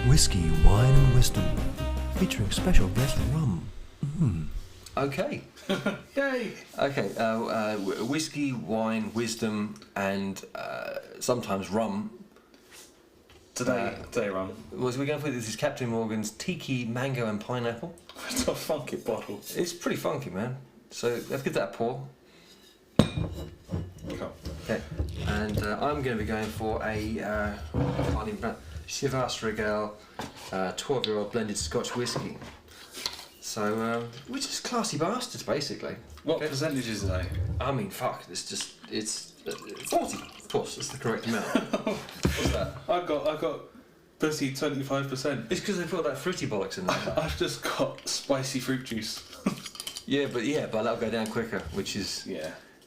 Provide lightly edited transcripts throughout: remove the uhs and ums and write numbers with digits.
Whiskey, Wine and Wisdom, featuring special guest rum. Okay. Yay! Okay. Whiskey, wine, wisdom, and sometimes rum. Today rum. Was we going for this is Captain Morgan's Tiki Mango and Pineapple. It's a funky bottle. It's pretty funky, man. So let's give that a pour. Cool. Okay. And I'm going to be going for a I can't even pronounce Chivas Regal 12-year-old blended Scotch whiskey. So we're just classy bastards, basically. What percentage is it? I mean, fuck. It's 40. Of course, that's the correct amount. What's that? I got pussy 25%. It's because they put that fruity bollocks in there. I've just got spicy fruit juice. Yeah, but that'll go down quicker, which is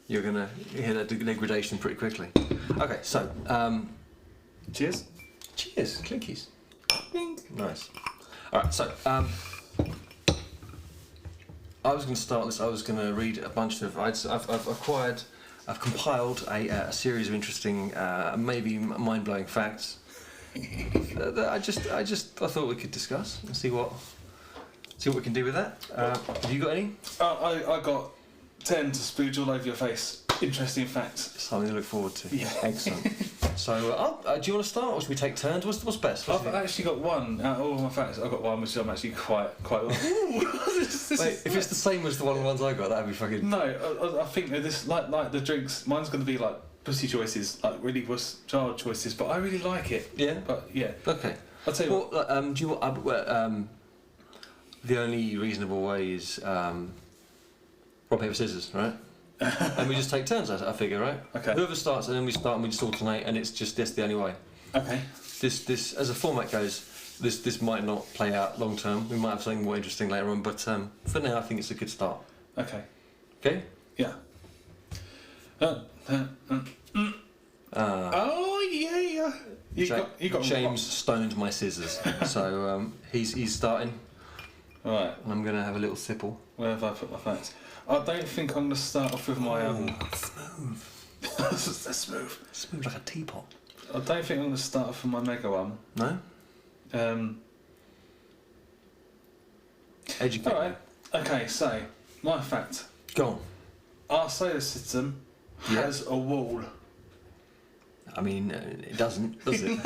you're gonna hear that degradation pretty quickly. Okay, so Cheers. cheers, clinkies. Bing. Nice. All right, so I was going to start this. I was going to read a bunch of. I've compiled a series of interesting, maybe mind-blowing facts that I thought we could discuss and see what we can do with that. Have you got any? I got 10 to spooge all over your face. Interesting facts. Something to look forward to. Yeah. Excellent. So, do you want to start, or should we take turns? What's best? I've actually got one out of all my facts. I've got one which I'm actually quite like. Wait, if it's the same as the ones I got, that'd be fucking. No, I think that this like the drinks. Mine's going to be like pussy choices, like really child choices. But I really like it. Yeah. But yeah. Okay. I'll tell you what. Do you want? The only reasonable way is rock paper scissors, right? And we just take turns. I figure, right? Okay. Whoever starts, and then we start, and we just alternate, and it's just the only way. Okay. This as a format goes, this might not play out long term. We might have something more interesting later on, but for now, I think it's a good start. Okay. Okay. Yeah. Oh yeah. You got James stoned my scissors, so he's starting. Right. And I'm gonna have a little sipple. Where have I put my facts? I don't think I'm going to start off with my Smooth. That's smooth. Smooth like a teapot. I don't think I'm going to start off with my mega one. No. Educate. All right. Okay. So my fact. Go on. Our solar system has a wall. I mean, it doesn't, does it?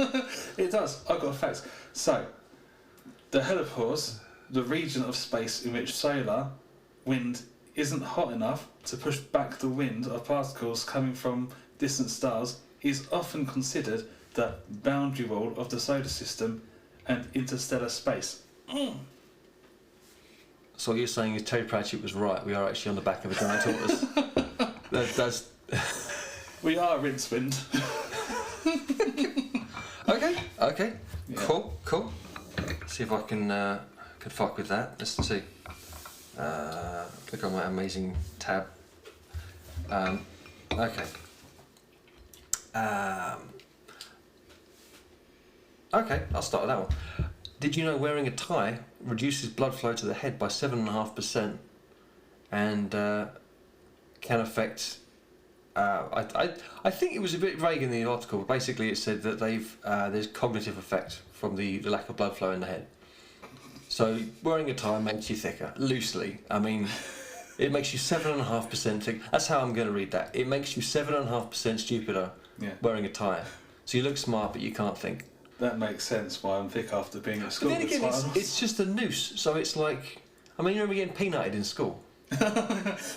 It does. I've got facts. So the helipause, the region of space in which solar wind isn't hot enough to push back the wind of particles coming from distant stars, is often considered the boundary wall of the solar system and interstellar space. So what you're saying is Terry Pratchett was right. We are actually on the back of a giant tortoise. that's. We are Rincewind. Okay. Yeah. Cool. See if I can fuck with that. Let's see. Click on my amazing tab. Okay. Okay, I'll start with that one. Did you know wearing a tie reduces blood flow to the head by 7.5% and can affect? I think it was a bit vague in the article, but basically it said that there's cognitive effect from the lack of blood flow in the head. So wearing a tie makes you thicker, loosely. I mean, it makes you 7.5% thick. That's how I'm going to read that. It makes you 7.5% stupider wearing a tie. So you look smart, but you can't think. That makes sense why I'm thick after being at school. But then again, it's just a noose. So it's like, I mean, you remember getting peanutted in school?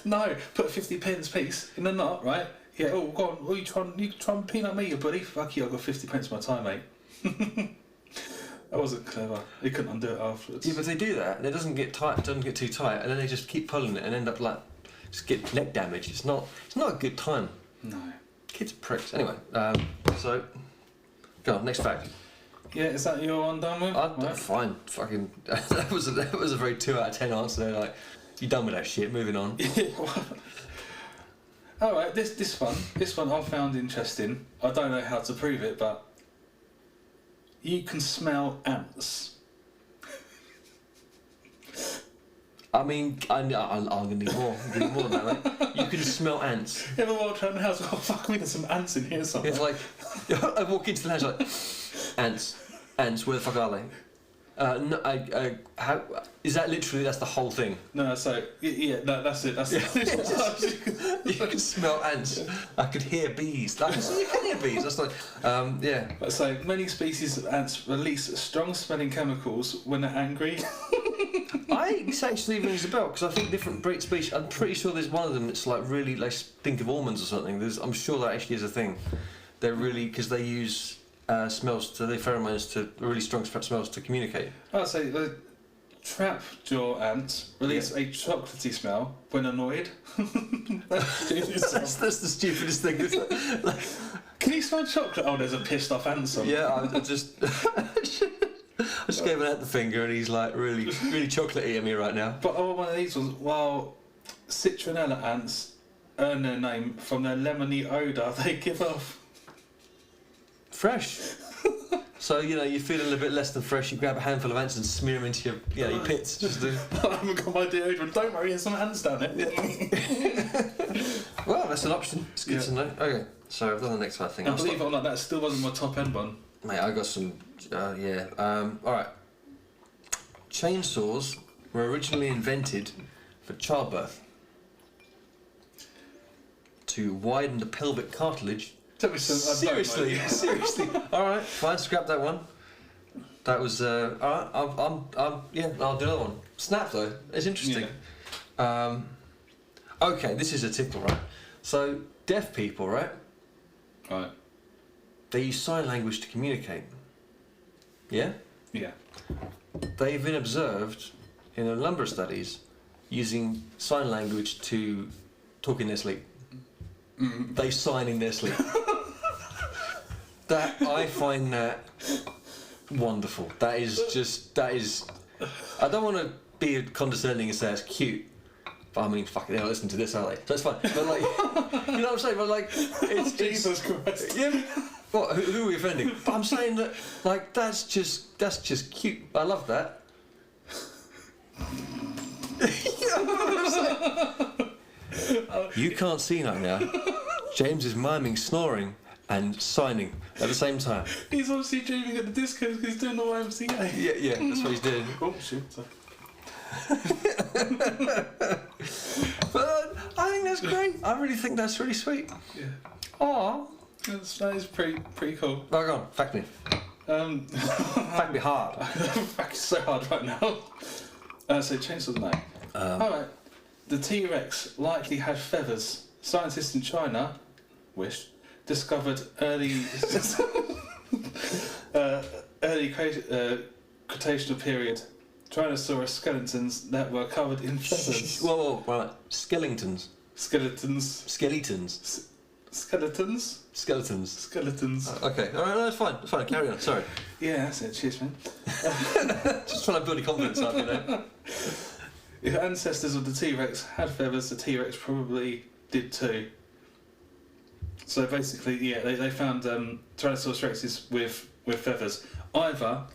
No, put a 50 pence piece in a knot, right? Yeah, oh, go on. Oh, you try and peanut me, you buddy. Fuck you, I got 50 pence my time, mate. That wasn't clever. They couldn't undo it afterwards. Yeah, but if they do that, it doesn't get too tight, and then they just keep pulling it and end up like just get neck damage. It's not a good time. No. Kids are pricks. Anyway, so go on. Next fact. Yeah, is that your one done with? Right. Fine. Fucking that was a very 2 out of 10 answer. They're like, you done with that shit. Moving on. All right. This one I found interesting. I don't know how to prove it, but you can smell ants. I mean, I'm gonna need more. I'm gonna need more than that, mate. You can smell ants. You ever walk around the house and go, fuck me, there's some ants in here somewhere. It's like, I walk into the house like, ants, where the fuck are they? No, how is that literally? That's the whole thing. No, so yeah, no, that's it. That's You can smell ants. I could hear bees. You can hear bees. That's like, yeah. So many species of ants release strong-smelling chemicals when they're angry. This actually rings a bell because I think different breed species. I'm pretty sure there's one of them that's like really. They think of almonds or something. I'm sure that actually is a thing. They're really because they use smells to the pheromones to really strong smells to communicate. I'd say the trapjaw ants release a chocolatey smell when annoyed. That's That's the stupidest thing. Isn't it? Like, can you smell chocolate? Oh, there's a pissed off ant somewhere. yeah, I just gave an ant the finger and he's like really chocolatey at me right now. But one of these was, while citronella ants earn their name from their lemony odour they give off. Fresh. So you're feeling a bit less than fresh. You grab a handful of ants and smear them into your pits. Just do. I haven't got my deodorant. Don't worry, there's some ants down there. Well, that's an option. It's good to know. Okay, so I've done the next thing. And believe it or not, that still wasn't my top end one. Mate, I got some. Yeah. All right. Chainsaws were originally invented for childbirth to widen the pelvic cartilage. Tell me some. Seriously. All right, fine. Scrap that one. That was all right. I'll do another one. Snap though. It's interesting. Yeah. Okay, this is a tickle, right? So deaf people, right? Right. They use sign language to communicate. Yeah. Yeah. They've been observed in a number of studies using sign language to talk in their sleep. They sign in their sleep. I find that wonderful. That is. I don't want to be condescending and say it's cute, but I mean, fuck it, they don't listen to this, are they? So it's fine. But like, you know what I'm saying? But like, it's Jesus Christ. Yeah. What? Who are we offending? But I'm saying that, like, that's just cute. I love that. You know what I'm saying? You can't see right now. James is miming, snoring, and signing at the same time. He's obviously dreaming at the disco because he's doing the YMCA. Yeah, that's what he's doing. Oh shit! Sorry. But I think that's great. I really think that's really sweet. Yeah. Aww. That is pretty cool. Oh, go on, fact me. Fact me hard. Fact is so hard right now. So chainsaws, no. Alright. The T-Rex likely had feathers. Scientists in China, discovered early Cretaceous period Tyrannosaurus skeletons that were covered in feathers. Whoa, right. Skeletons. Okay, alright, no, that's fine, carry on, sorry. Yeah, that's it, cheers man. Just trying to build a confidence up, you know. If ancestors of the T-Rex had feathers, the T-Rex probably did too. So basically, yeah, they found Tyrannosaurus rexes with feathers. Either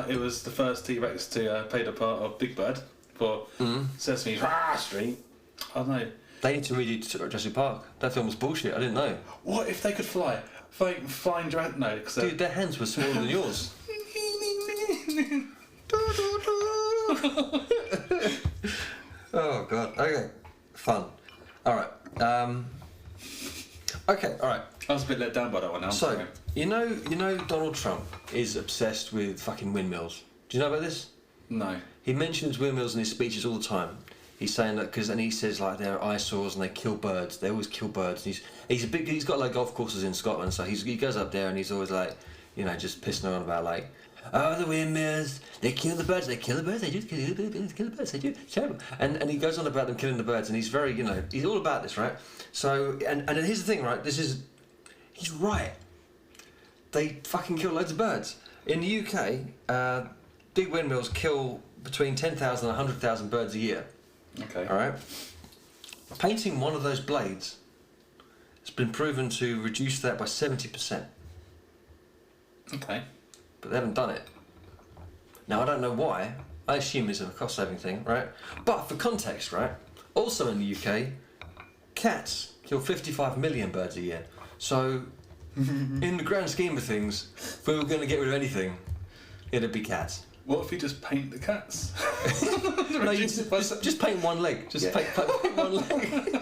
it was the first T-Rex to play the part of Big Bird for Sesame Street. I don't know. They need to read Jurassic Park. That film was bullshit. I didn't know. What if they could fly? Flying giant? No, because dude, their hands were smaller than yours. Oh god. Okay. Fun. All right. Okay. All right. I was a bit let down by that one. Now. So you know, Donald Trump is obsessed with fucking windmills. Do you know about this? No. He mentions windmills in his speeches all the time. He's saying that and he says like they're eyesores and they kill birds. They always kill birds. And he's got like golf courses in Scotland, so he goes up there and he's always like, just pissing around about like, oh, the windmills, they kill the birds, they do kill the birds, they do. It's terrible. And he goes on about them killing the birds, and he's very, he's all about this, right? So and here's the thing, right? He's right. They fucking kill loads of birds. In the UK, big windmills kill between 10,000 and 100,000 birds a year. Okay. All right. Painting one of those blades has been proven to reduce that by 70%. Okay. But they haven't done it. Now I don't know why. I assume it's a cost-saving thing, right? But for context, right? Also in the UK, cats kill 55 million birds a year. So, in the grand scheme of things, if we were going to get rid of anything, it'd be cats. What if you just paint the cats? No, you just paint one leg. Just paint one leg.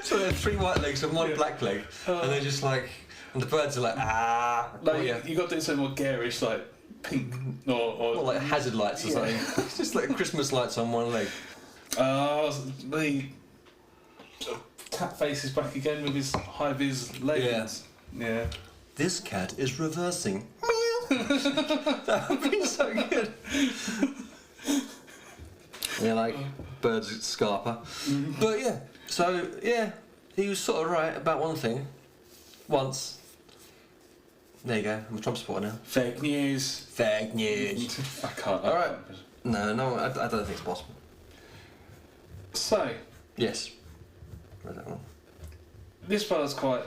So they have 3 white legs and 1 black leg, and they're just like, and the birds are like, ah. Like you got to do something more garish, like pink or like hazard lights or something. It's just like Christmas lights on one leg. The cat face is back again with his high vis legs. Yeah. This cat is reversing. That would be so good. Yeah, like birds at Scarpa. But yeah, so yeah, he was sort of right about one thing. Once. There you go, I'm a Trump supporter now. Fake news. Fake news. I can't. Alright. No, I don't think it's possible. So. Yes. Read that one. This part I was quite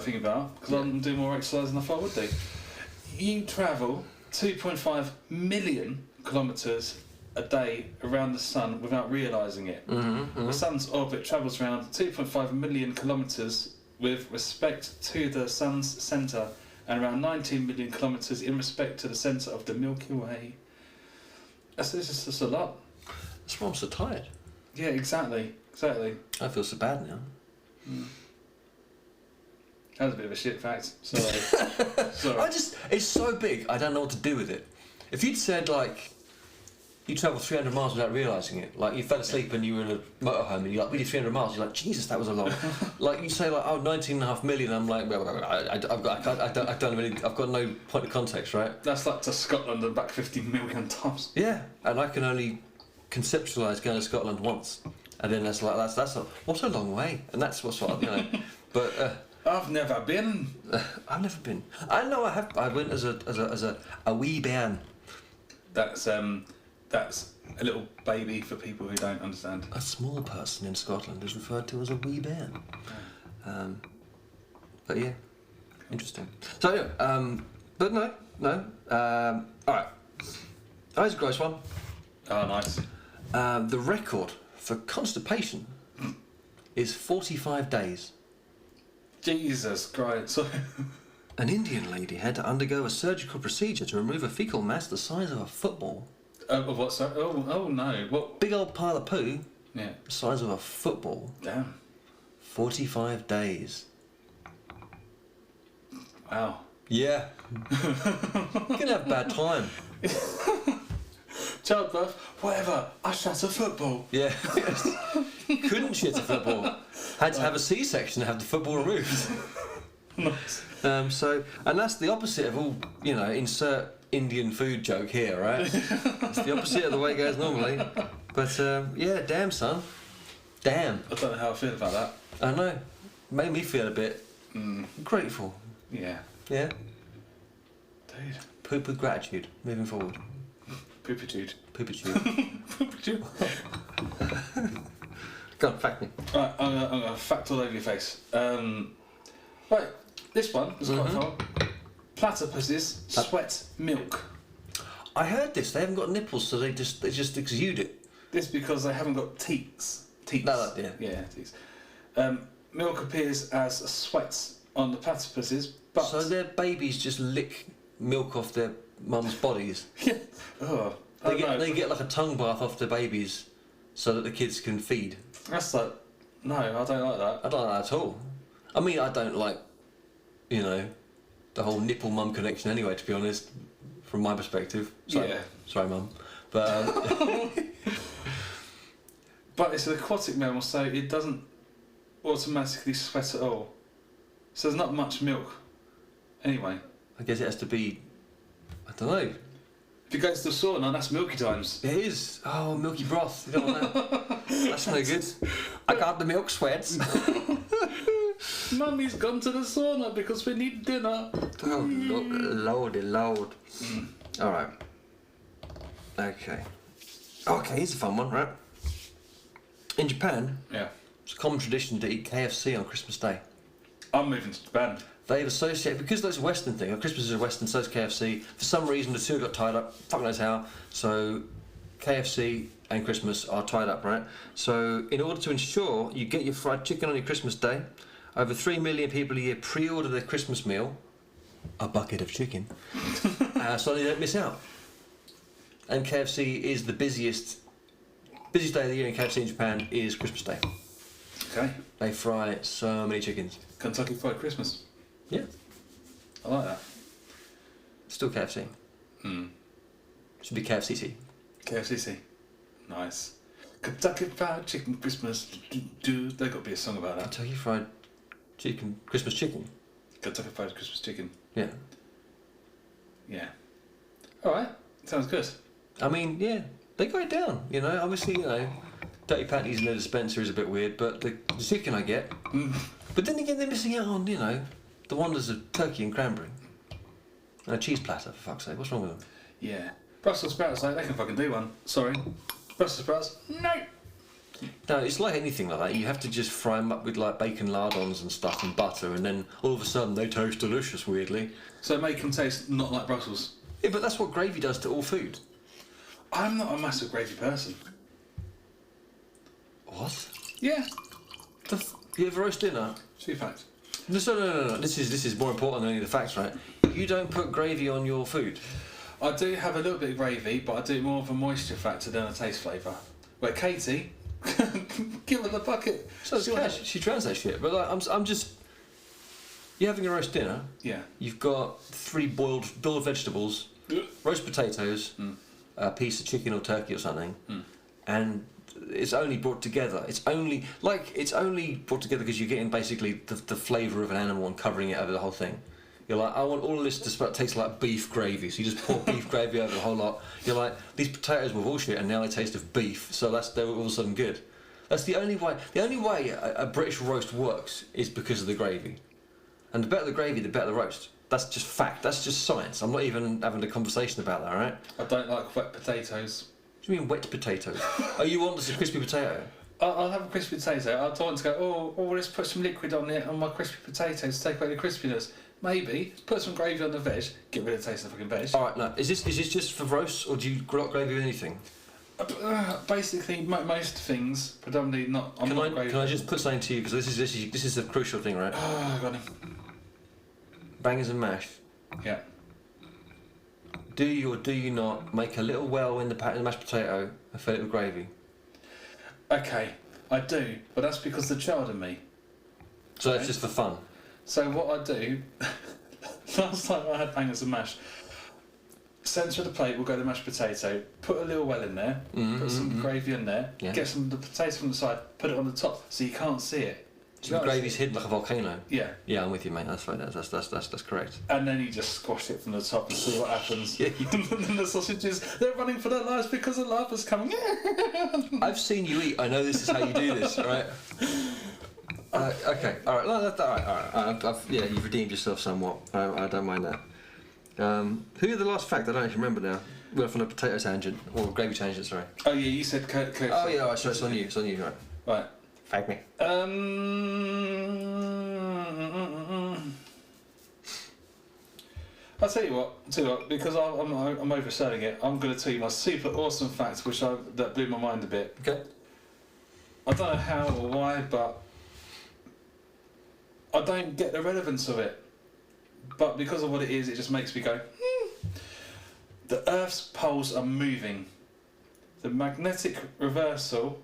thinking about, because I'm doing more exercise than I thought I would do. You travel 2.5 million kilometres a day around the sun without realising it. The sun's orbit travels around 2.5 million kilometres with respect to the sun's centre, and around 19 million kilometres in respect to the centre of the Milky Way. This is just a lot. That's why I'm so tired. Yeah, exactly. I feel so bad now. That was a bit of a shit fact. Sorry. It's so big, I don't know what to do with it. If you'd said, like, you travel 300 miles without realising it, like, you fell asleep and you were in a motorhome and you're like, we did 300 miles, you're like, Jesus, that was a lot. Like, you say, like, 19.5 million, I'm like, well, I've got no point of context, right? That's like to Scotland and back 50 million times. Yeah, and I can only conceptualise going to Scotland once. And then that's what a long way. And that's what sort of, you know, but... I've never been. I've never been. I know I have. I went as a wee bairn. That's a little baby for people who don't understand. A small person in Scotland is referred to as a wee bairn. But yeah, interesting. So yeah, but no. All right. Oh, here's a gross one. Oh, nice. The record for constipation is 45 days. Jesus Christ. An Indian lady had to undergo a surgical procedure to remove a fecal mass the size of a football. What? Sorry? Oh no. What? Big old pile of poo. Yeah. The size of a football. Damn. 45 days. Wow. Yeah. You're gonna have a bad time. Childbirth, whatever. I shot a football. Yeah. Couldn't shit a football. Had to have a C-section to have the football removed. Nice. And that's the opposite of all, you know, insert Indian food joke here, right? It's the opposite of the way it goes normally. But yeah, damn son. Damn. I don't know how I feel about that. I know. Made me feel a bit grateful. Yeah. Yeah? Dude. Poop with gratitude, moving forward. Poopitude. Poopitude. Poopitude. Go on, fact me. Right, I'm gonna fact all over your face. Right, this one was quite fun. Platypuses sweat milk. I heard this. They haven't got nipples, so they just exude it. This because they haven't got teats. Teats. No, yeah. Yeah, teats. Milk appears as sweat on the platypuses, but So their babies just lick milk off their mum's bodies. yeah. Oh, They get like a tongue bath off their babies, so that the kids can feed. That's like no, I don't like that. I don't like that at all. I mean, I don't like, you know, the whole nipple mum connection anyway. To be honest, from my perspective. Yeah. Sorry, mum. But But it's an aquatic mammal, so it doesn't automatically sweat at all. So there's not much milk. Anyway. I guess it has to be. I don't know. If you go to the sauna, that's milky times. It is. Oh, milky broth. You don't want that. That's no good. I got the milk sweats. Mummy's gone to the sauna because we need dinner. Oh, lordy lord. All right. Okay, here's a fun one, right? In Japan, Yeah. it's a common tradition to eat KFC on Christmas Day. I'm moving to Japan. They've associated, because that's a Western thing, Christmas is a Western, so is KFC. For some reason, the two got tied up, fuck knows how, so KFC and Christmas are tied up, right? So, in order to ensure you get your fried chicken on your Christmas Day, over 3 million people a year pre-order their Christmas meal, a bucket of chicken, so they don't miss out. And KFC is the busiest day of the year in KFC in Japan is Christmas Day. Okay. They fry so many chickens. Kentucky Fried Christmas. Yeah. I like that. Still KFC. Should be KFCC. KFCC. Nice. Kentucky Fried Chicken Christmas. There's got to be a song about that. Kentucky Fried Chicken, Christmas chicken. Kentucky Fried Christmas Chicken. Yeah. Yeah. Alright. Sounds good. I mean, yeah, they go down, you know. Obviously, you know, dirty patties in the dispenser is a bit weird, but the chicken I get. But then again, they're missing out on, you know, the wonders of turkey and cranberry. And a cheese platter, for fuck's sake. What's wrong with them? Yeah. Brussels sprouts, like, they can fucking do one. Sorry. Brussels sprouts, no. No, it's like anything like that. You have to just fry them up with like bacon lardons and stuff and butter, and then all of a sudden they taste delicious, weirdly. So make them taste not like Brussels. Yeah, but that's what gravy does to all food. I'm not a massive gravy person. What? Yeah. You have a roast dinner? True fact. No. This is more important than any of the facts, right? You don't put gravy on your food. I do have a little bit of gravy, but I do more of a moisture factor than a taste flavour. Where Katie, give her the bucket. So she translates shit, but like, I'm just. You're having a roast dinner. Yeah. You've got 3 boiled vegetables, roast potatoes, a piece of chicken or turkey or something, and it's only brought together. It's only brought together because you're getting basically the flavour of an animal and covering it over the whole thing. You're like, I want all of this to taste like beef gravy, so you just pour beef gravy over the whole lot. You're like, these potatoes were bullshit and now they taste of beef, so they're all of a sudden good. That's the only way. The only way a British roast works is because of the gravy. And the better the gravy, the better the roast. That's just fact. That's just science. I'm not even having a conversation about that, right? I don't like wet potatoes. What do you mean wet potatoes? Oh, you want this a crispy potato? I'll have a crispy potato. I don't want to go, let's put some liquid on it on my crispy potatoes to take away the crispiness. Maybe put some gravy on the veg, get rid of the taste of the fucking veg. Alright, no. Is this just for roasts, or do you not gravy with anything? Basically, most things, predominantly not. I'm not gravy. Can I just put something to you, because this is a crucial thing, right? Oh, got him. Bangers and mash. Yeah. Do you or do you not make a little well in the mashed potato and fill it with gravy? Okay, I do, but that's because the child in me. So that's just for fun? So what I do, last time I had bangers and mash, centre of the plate will go the mashed potato, put a little well in there, put some gravy in there, get some of the potato from the side, put it on the top so you can't see it. So the gravy's hidden like a volcano? Yeah. Yeah, I'm with you, mate. That's right. That's correct. And then you just squash it from the top and see what happens. Yeah, you do. And then the sausages, they're running for their lives because the lava's coming. I've seen you eat. I know this is how you do this, right? Okay, all right. No, all right. Yeah, you've redeemed yourself somewhat. I don't mind that. Who are the last fact? I don't actually remember now. We went from a potato tangent or gravy tangent. Sorry. Oh yeah, you said KFC. Oh yeah, right, so it's on you. It's on you, right? Right. Fag me. I'll tell you what, because I'm overselling it, I'm going to tell you my super awesome fact, that blew my mind a bit. Okay. I don't know how or why, but I don't get the relevance of it. But because of what it is, it just makes me go, The Earth's poles are moving. The magnetic reversal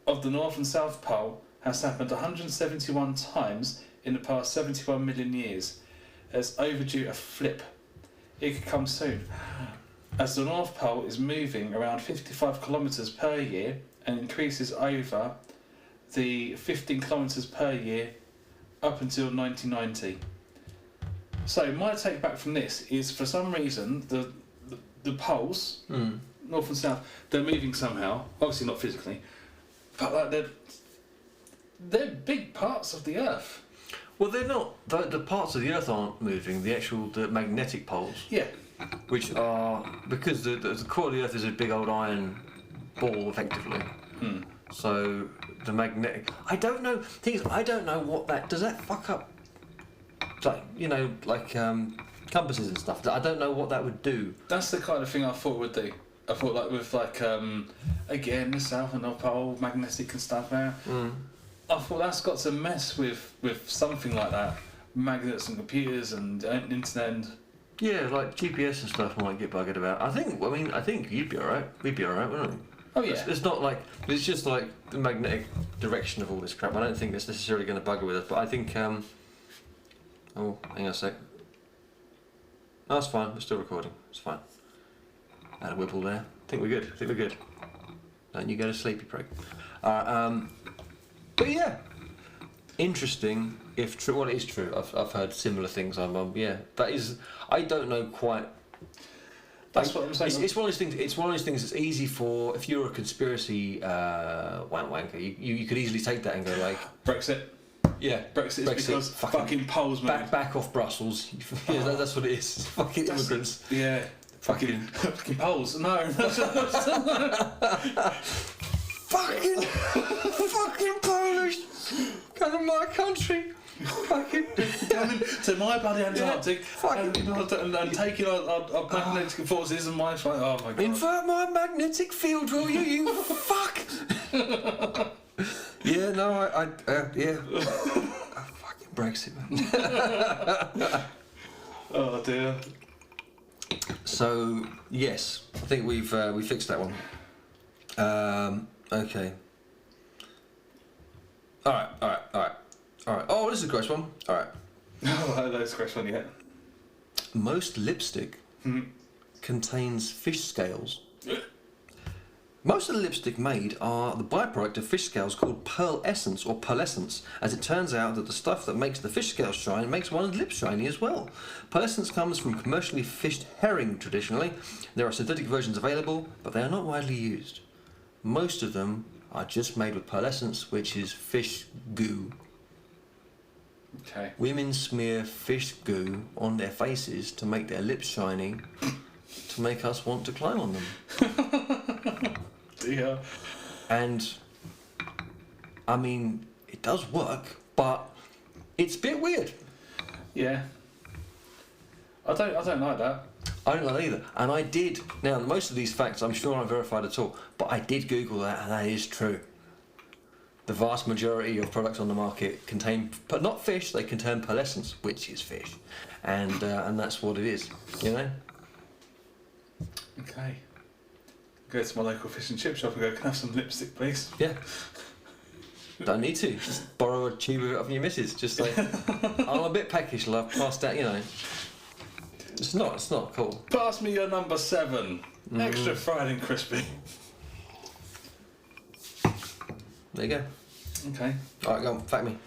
of the North and South Pole has happened 171 times in the past 71 million years. It's overdue a flip. It could come soon. As the North Pole is moving around 55 kilometres per year and increases over the 15 kilometres per year up until 1990. So my take back from this is, for some reason, the poles, North and South, they're moving somehow. Obviously not physically. But like they're big parts of the Earth. Well, they're not. The parts of the Earth aren't moving. The magnetic poles. Yeah. Which are because the core of the Earth is a big old iron ball, effectively. So the magnetic. I don't know. Thing is, I don't know what that does. That fuck up. Like compasses and stuff. I don't know what that would do. That's the kind of thing I thought it would do. I thought again the South and North Pole, magnetic and stuff there. I thought that's got to mess with something like that, magnets and computers and internet. And Yeah, like GPS and stuff might get buggered about. I think you'd be alright. We'd be alright, wouldn't we? Oh yeah. It's not like, it's just like the magnetic direction of all this crap. I don't think it's necessarily going to bugger with us, but I think, oh, hang on a sec. No, it's fine, we're still recording, it's fine. Had a whipple there. I think we're good. Don't you go to sleep, you prick. But yeah, interesting, if true, well it is true, I've heard similar things, yeah, that is, I don't know quite. That's what I'm saying. It's one of those things. It's one of those things that's easy for, if you're a conspiracy wanker, you could easily take that and go like Brexit. Yeah, Brexit is because fucking Poles moved. Back off Brussels. Yeah, that's what it is. Fucking immigrants. Yeah. Fucking Poles. No. fucking Polish. Come to my country. Fucking coming to my bloody Antarctic and taking our magnetic forces and my like, oh my god. Invert my magnetic field, will you? You fuck. Yeah, no, yeah. Fucking Brexit, man. Oh dear. So yes, I think we fixed that one. Okay. All right. Oh, this is a gross one. All right. Oh, that's a gross one, yeah. Most lipstick contains fish scales. Most of the lipstick made are the byproduct of fish scales called pearl essence or pearlescence, as it turns out that the stuff that makes the fish scales shine makes one's lips shiny as well. Pearlescence comes from commercially fished herring traditionally. There are synthetic versions available, but they are not widely used. Most of them are just made with pearlescence, which is fish goo. Okay. Women smear fish goo on their faces to make their lips shiny, to make us want to climb on them. Dear. And I mean, it does work, but it's a bit weird. Yeah. I don't like that. I don't like that either. And I did. Now, most of these facts I'm sure aren't verified at all, but I did Google that, and that is true. The vast majority of products on the market contain, but not fish, they contain pearlescence, which is fish, and that's what it is, you know. Okay. Go to my local fish and chip shop and go, can I have some lipstick, please? Yeah. Don't need to. Just borrow a tube of it off your missus. Just like, I'm a bit peckish, love. Pass that, you know. It's not cool. Pass me your number 7. Extra fried and crispy. There you go. Okay. Alright, go on, fact me.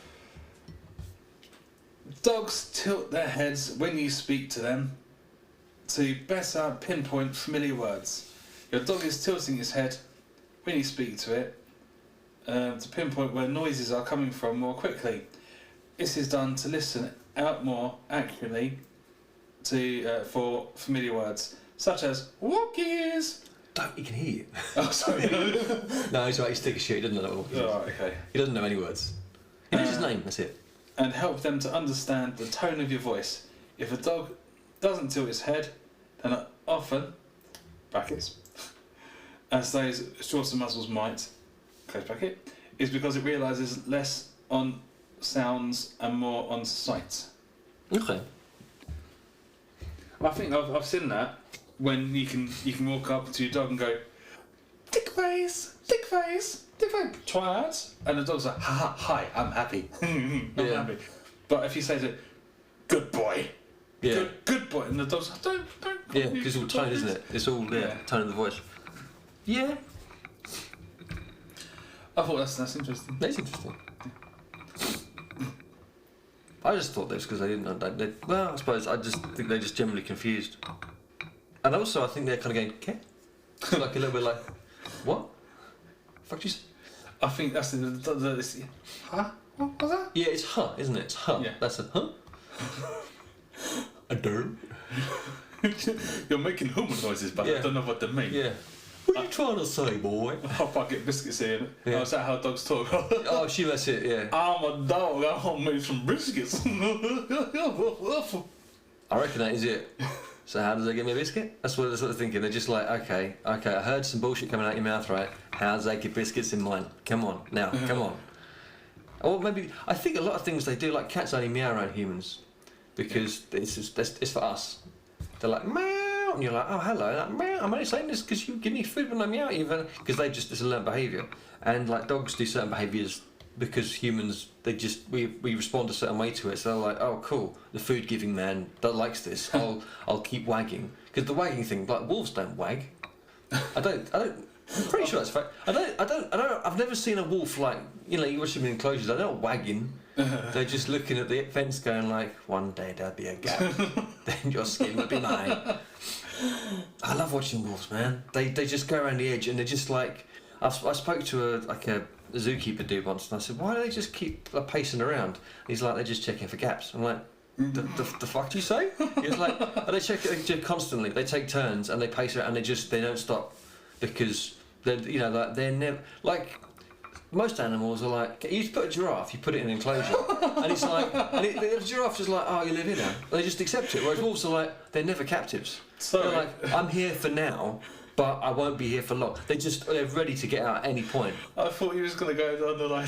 Dogs tilt their heads when you speak to them to better pinpoint familiar words. Your dog is tilting its head when you speak to it to pinpoint where noises are coming from more quickly. This is done to listen out more accurately for familiar words, such as walkies. He can hear you. Oh, sorry. No, he's right, he's thick as shit, he doesn't know what walkies is. Oh, okay. He doesn't know any words. He knows his name, that's it. And help them to understand the tone of your voice. If a dog doesn't tilt its head, then often, brackets, as those shorter muscles might, close bracket, is because it realises less on sounds and more on sight. Okay. I think I've seen that when you can walk up to your dog and go, dick face, try out, and the dog's like, ha, hi, I'm happy, I'm happy. But if you say to it, good boy, good boy, and the dog's like, don't. Yeah, because it's all tone, isn't it? It's all tone of the voice. Yeah. I thought that's interesting. That's interesting. I just thought this because they didn't know. Well, I suppose I just think they're just generally confused. And also, I think they're kind of going, okay? Like a little bit like, what? Fuck you say? I think that's the huh? What was that? Yeah, it's huh, isn't it? It's huh. Yeah. That's a huh. A dirt. You're making human noises, but I don't know what they mean. Yeah. What are you trying to say, boy? I'll get biscuits here. Yeah. Oh, is that how dogs talk? Oh, that's it, yeah. I'm a dog, I want me some biscuits. I reckon that is it. So how does they give me a biscuit? That's what they're thinking. They're just like, okay, I heard some bullshit coming out your mouth, right? How does they get biscuits in mine? Come on, now, come on. Or maybe, I think a lot of things they do, like cats only meow around humans, because it's for us. they're like meow, and you're like, oh hello, like, meow. I'm only saying this because you give me food when I meow, even because it's a learned behaviour, and like dogs do certain behaviours because humans we respond a certain way to it. So they're like, oh cool, the food giving man that likes this, I'll keep wagging, because the wagging thing, like wolves don't wag. I don't. I'm pretty sure that's a fact. I've never seen a wolf like, you watch them in enclosures, they're not wagging. They're just looking at the fence going like, one day there'll be a gap, then your skin will be mine. I love watching wolves, man. They just go around the edge and they're just like, I spoke to a zookeeper dude once and I said, why do they just keep pacing around? He's like, they're just checking for gaps. I'm like, the fuck do you say? He's like, they check it constantly. They take turns and they pace around and they don't stop, because they're never like, most animals are like, you put a giraffe, you put it in an enclosure, and it's like, the giraffe's just like, oh, you live here now. They just accept it. Whereas wolves are like, they're never captives. They're like, I'm here for now, but I won't be here for long. They're ready to get out at any point. I thought you was going to go down the line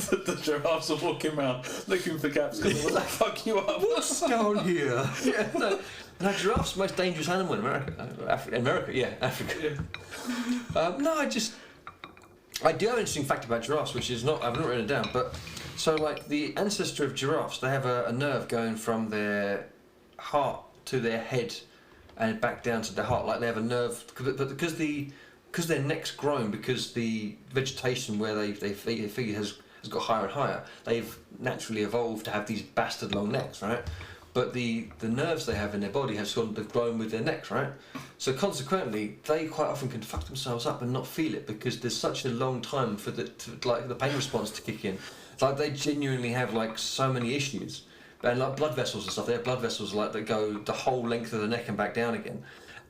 that the giraffes are walking around looking for gaps because they will fuck you up. What's down here? Yeah, no, giraffe's the most dangerous animal in America. Africa. Yeah. I do have an interesting fact about giraffes, which is I've not written it down, but so like the ancestor of giraffes, they have a nerve going from their heart to their head and back down to their heart. Like they have a nerve, but because their neck's grown, because the vegetation where they feed has got higher and higher, they've naturally evolved to have these bastard long necks, right? But the nerves they have in their body have sort of grown with their necks, right? So consequently, they quite often can fuck themselves up and not feel it, because there's such a long time for the pain response to kick in. Like they genuinely have like so many issues, and like blood vessels and stuff. They have blood vessels like that go the whole length of the neck and back down again.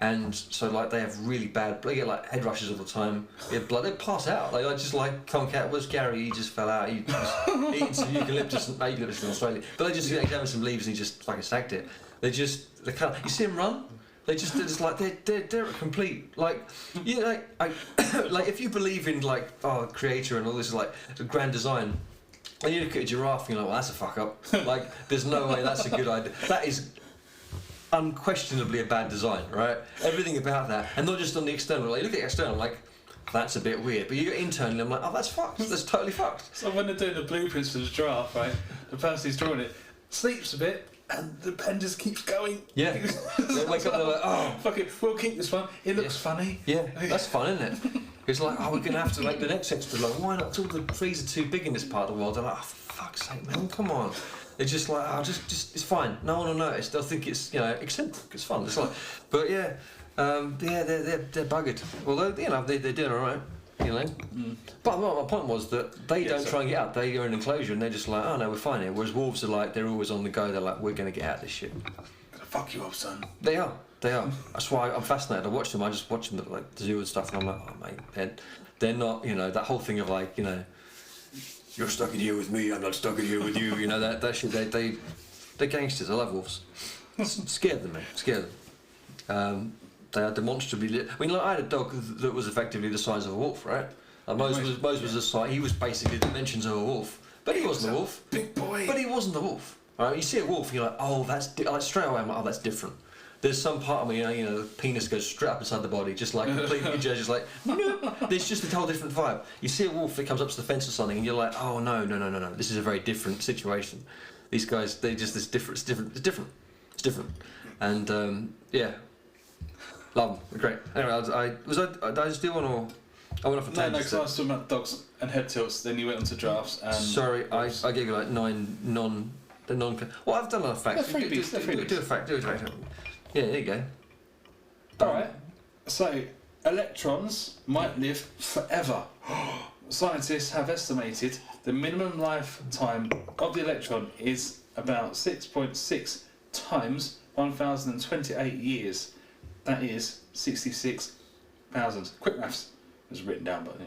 And so like they have really bad, they get like head rushes all the time. They have blood, they pass out. They just like conk out. Where's Gary? He just fell out. He was eating some eucalyptus in Australia. But they just having some leaves and he just fucking sacked it. They can't. You see them run? They're just like they're a complete like like if you believe in like creator and all this like the grand design. And you look at a giraffe and you're like, well, that's a fuck up. Like there's no way that's a good idea. That is unquestionably a bad design, right? Everything about that, and not just on the external. Like, you look at the external, like, that's a bit weird. But you get internally, I'm like, oh, that's fucked. That's totally fucked. So when they're doing the blueprints for the giraffe, right, the person who's drawing it sleeps a bit, and the pen just keeps going. Yeah. They wake up, they're like, oh, fuck it, we'll keep this one. It looks funny. Yeah, that's fun, isn't it? It's like, oh, we're gonna have to make the next extra long. Why not? All the trees are too big in this part of the world. They're like, oh, for fuck's sake, man, come on. It's just like, oh, just it's fine. No one will notice. They'll think it's eccentric. It's fun. It's like, but yeah, they're buggered. Although they're doing all right, But my point was that they don't try and get out. They are in an enclosure and they're just like, oh no, we're fine here. Whereas wolves are like, they're always on the go. They're like, we're gonna get out of this shit. Gonna fuck you up, son. They are. That's why I'm fascinated. I watch them. I just watch them at like the zoo and stuff, and I'm like, oh mate, they're not. That whole thing of like, you're stuck in here with me, I'm not stuck in here with you. That shit. They're gangsters. I love wolves. Scared them, man. Scared them. They are demonstrably. I mean, like I had a dog that was effectively the size of a wolf, right? Like Mose was the size. He was basically the dimensions of a wolf, but he wasn't a wolf. Big boy. But he wasn't a wolf. Right? You see a wolf, you're like, oh, that's like straight away. I'm like, oh, that's different. There's some part of me, the penis goes straight up inside the body, just like completely just like, nope. There's just a whole different vibe. You see a wolf that comes up to the fence or something, and you're like, oh no. This is a very different situation. These guys, it's different. And yeah, love them. They're great. Anyway, did I just do one or? I went off a tangent. No, because I was talking about dogs and head tilts. Then you went on to giraffes. And sorry, I gave you like 9 non. Well, I've done a fact. They're freebies. Do a fact. Yeah, there you go. Alright, so electrons might live forever. Scientists have estimated the minimum lifetime of the electron is about 6.6 times 1,028 years. That is 66,000. Quick maths was written down, but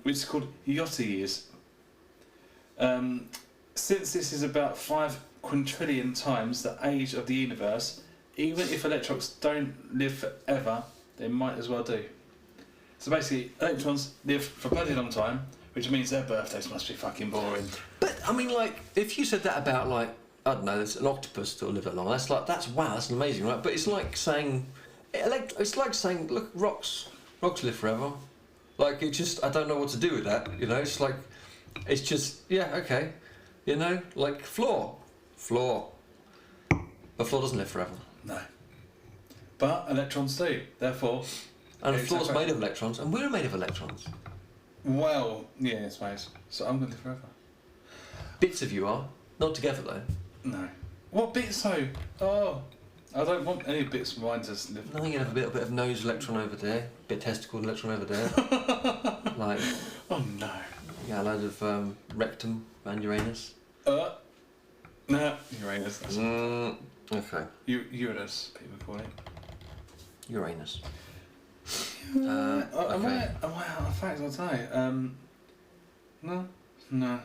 which is called Yotta years. Since this is about 5 quintillion times the age of the universe, even if electrons don't live forever, they might as well do. So basically, electrons live for a bloody long time, which means their birthdays must be fucking boring. But I mean, like, if you said that about like I don't know, there's an octopus still live that long. That's wow, that's amazing, right? But it's like saying, look, rocks live forever. Like it just, I don't know what to do with that. You know, it's like, it's just, yeah, okay. You know, like floor, but floor doesn't live forever. No. But electrons do. Therefore. And the floor's made of electrons, and we're made of electrons. Well, yeah, I suppose. So I'm going to live forever. Bits of you are, not together though. No. What bits though? Oh, I don't want any bits of mine to live. No, you have a bit of nose electron over there, bit of testicle electron over there. Like. Oh no. Yeah, a load of rectum and Uranus. No, Uranus. That's Okay. Uranus, people call it. Uranus. Am Okay. I out of facts? I'll tell you. No.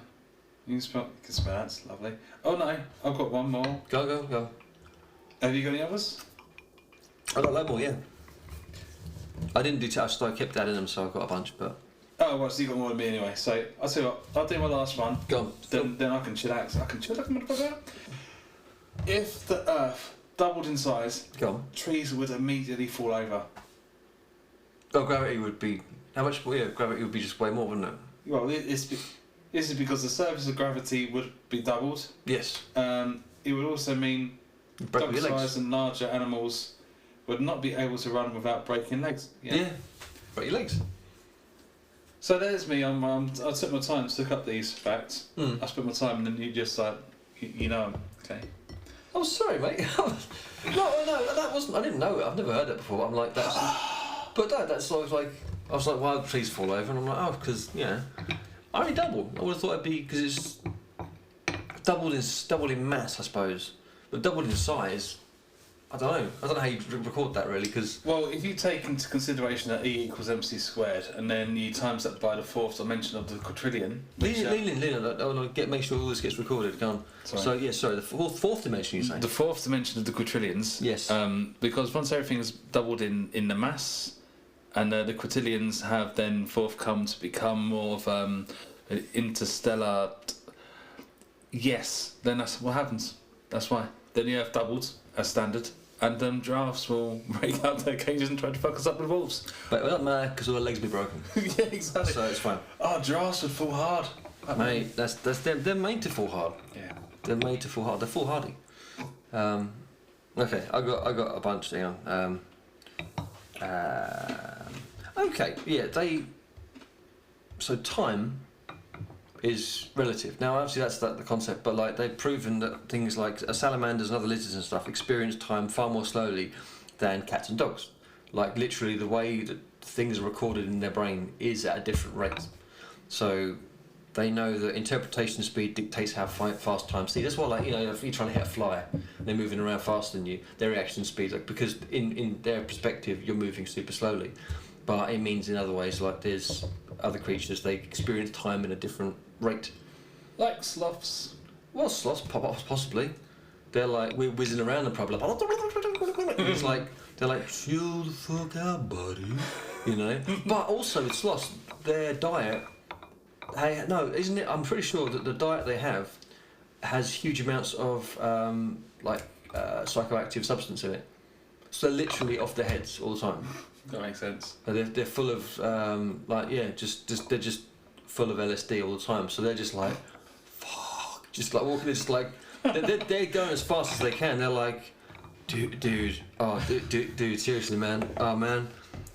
You can spell that's lovely. Oh no, I've got one more. Go. Have you got any others? I got a load more, yeah. I didn't do touch, so I kept adding them, so I've got a bunch, but. Oh, well, so you got more than me anyway. So I'll tell you what. I'll do my last one. Go on. Then I can chillax. Motherfucker. If the Earth doubled in size, Go on. trees would immediately fall over. Oh, gravity would be. How much? Well, yeah, gravity would be just way more, wouldn't it? Well, this is because the surface of gravity would be doubled. Yes. It would also mean Break your legs. dog-sized and larger animals would not be able to run without breaking legs. Yeah. Break your legs. So there's me. I took my time to look up these facts. Mm. I spent my time, and then you just like, you know 'em, okay. Oh, sorry, mate. no, that wasn't. I didn't know it. I've never heard it before. I'm like, that's. But that's like. I was like, why would trees fall over? And I'm like, oh, because I only doubled. I would have thought it'd be because it's doubled in mass, I suppose, but doubled in size. I don't know how you record that really, because. Well, if you take into consideration that E equals mc squared, and then you times that by the fourth dimension of the quadrillion. Lean. Make sure all this gets recorded. Go on. Sorry. So the fourth dimension you say. The fourth dimension of the quadrillions. Yes. Because once everything's doubled in the mass, and the quadrillions have then forthcome to become more of an interstellar. Yes, then that's what happens. That's why. Then the Earth doubled as standard, and giraffes will break out their cages and try to fuck us up with wolves. But it doesn't matter because all their legs will be broken. Yeah, exactly. So it's fine. Oh, giraffes would fall hard. Mate, they're made to fall hard. Yeah. They're made to fall hard. They're foolhardy. Okay, I got a bunch. Hang on. Okay, yeah, so time is relative. Now, obviously, that's the concept, but like they've proven that things like salamanders and other lizards and stuff experience time far more slowly than cats and dogs. Like literally, the way that things are recorded in their brain is at a different rate. So they know that interpretation speed dictates how fast time speeds. That's why, like, if you're trying to hit a fly and they're moving around faster than you, their reaction speed, like, because in their perspective, you're moving super slowly. But it means in other ways, like there's other creatures, they experience time in a different rate. Like sloths. Well, sloths possibly. They're like, we're whizzing around the problem. It's like, they're like, chill the fuck out, buddy. But also with sloths, their diet, isn't it? I'm pretty sure that the diet they have has huge amounts of psychoactive substance in it. So they're literally off their heads all the time. That makes sense. They're full of they're just full of LSD all the time. So they're just like, fuck, just like walking. Just like they're going as fast as they can. They're like, dude, seriously, man, oh man.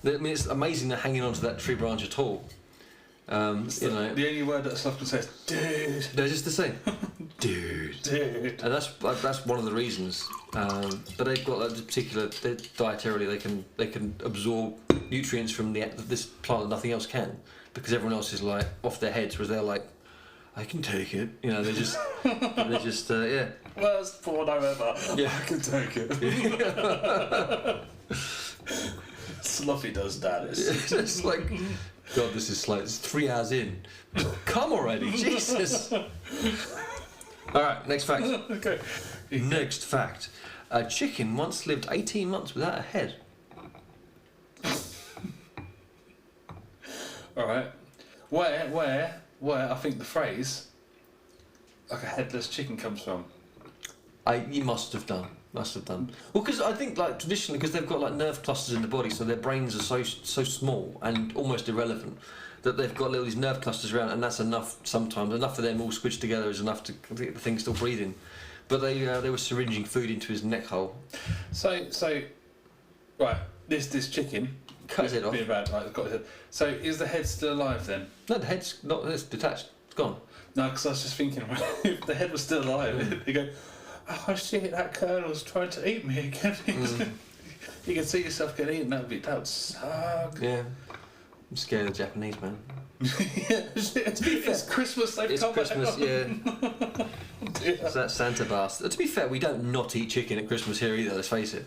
I mean, it's amazing they're hanging onto that tree branch at all. The only word that a sloth can say is dude. They're just the same. Dude. And that's one of the reasons. But they've got that particular dietarily they can absorb nutrients from this plant that nothing else can, because everyone else is like off their heads, whereas they're like, I can take it. They're just yeah. Worst porno ever. Yeah. I can take it. Slothy does that. It's just like, God, this is like, it's 3 hours in. Come already, Jesus. All right, next fact. Okay. Next fact. A chicken once lived 18 months without a head. All right. Where I think the phrase like a headless chicken comes from. You must have done. Well, because I think like traditionally, because they've got like nerve clusters in the body, so their brains are so small and almost irrelevant that they've got these nerve clusters around, and that's enough. Sometimes enough for them all squished together is enough to get the thing still breathing. But they were syringing food into his neck hole. So right, this chicken Cut his head off. Being bad, right, got his head. So is the head still alive then? No, the head's not. It's detached. It's gone. No, because I was just thinking, if the head was still alive, you go, oh shit, that colonel's trying to eat me again. You can see yourself getting eaten. That would suck. Yeah. I'm scared of the Japanese, man. Yeah, it's Christmas. They've It's come Christmas, back. yeah. Yeah. It's that Santa bastard. To be fair, we don't not eat chicken at Christmas here either. Let's face it.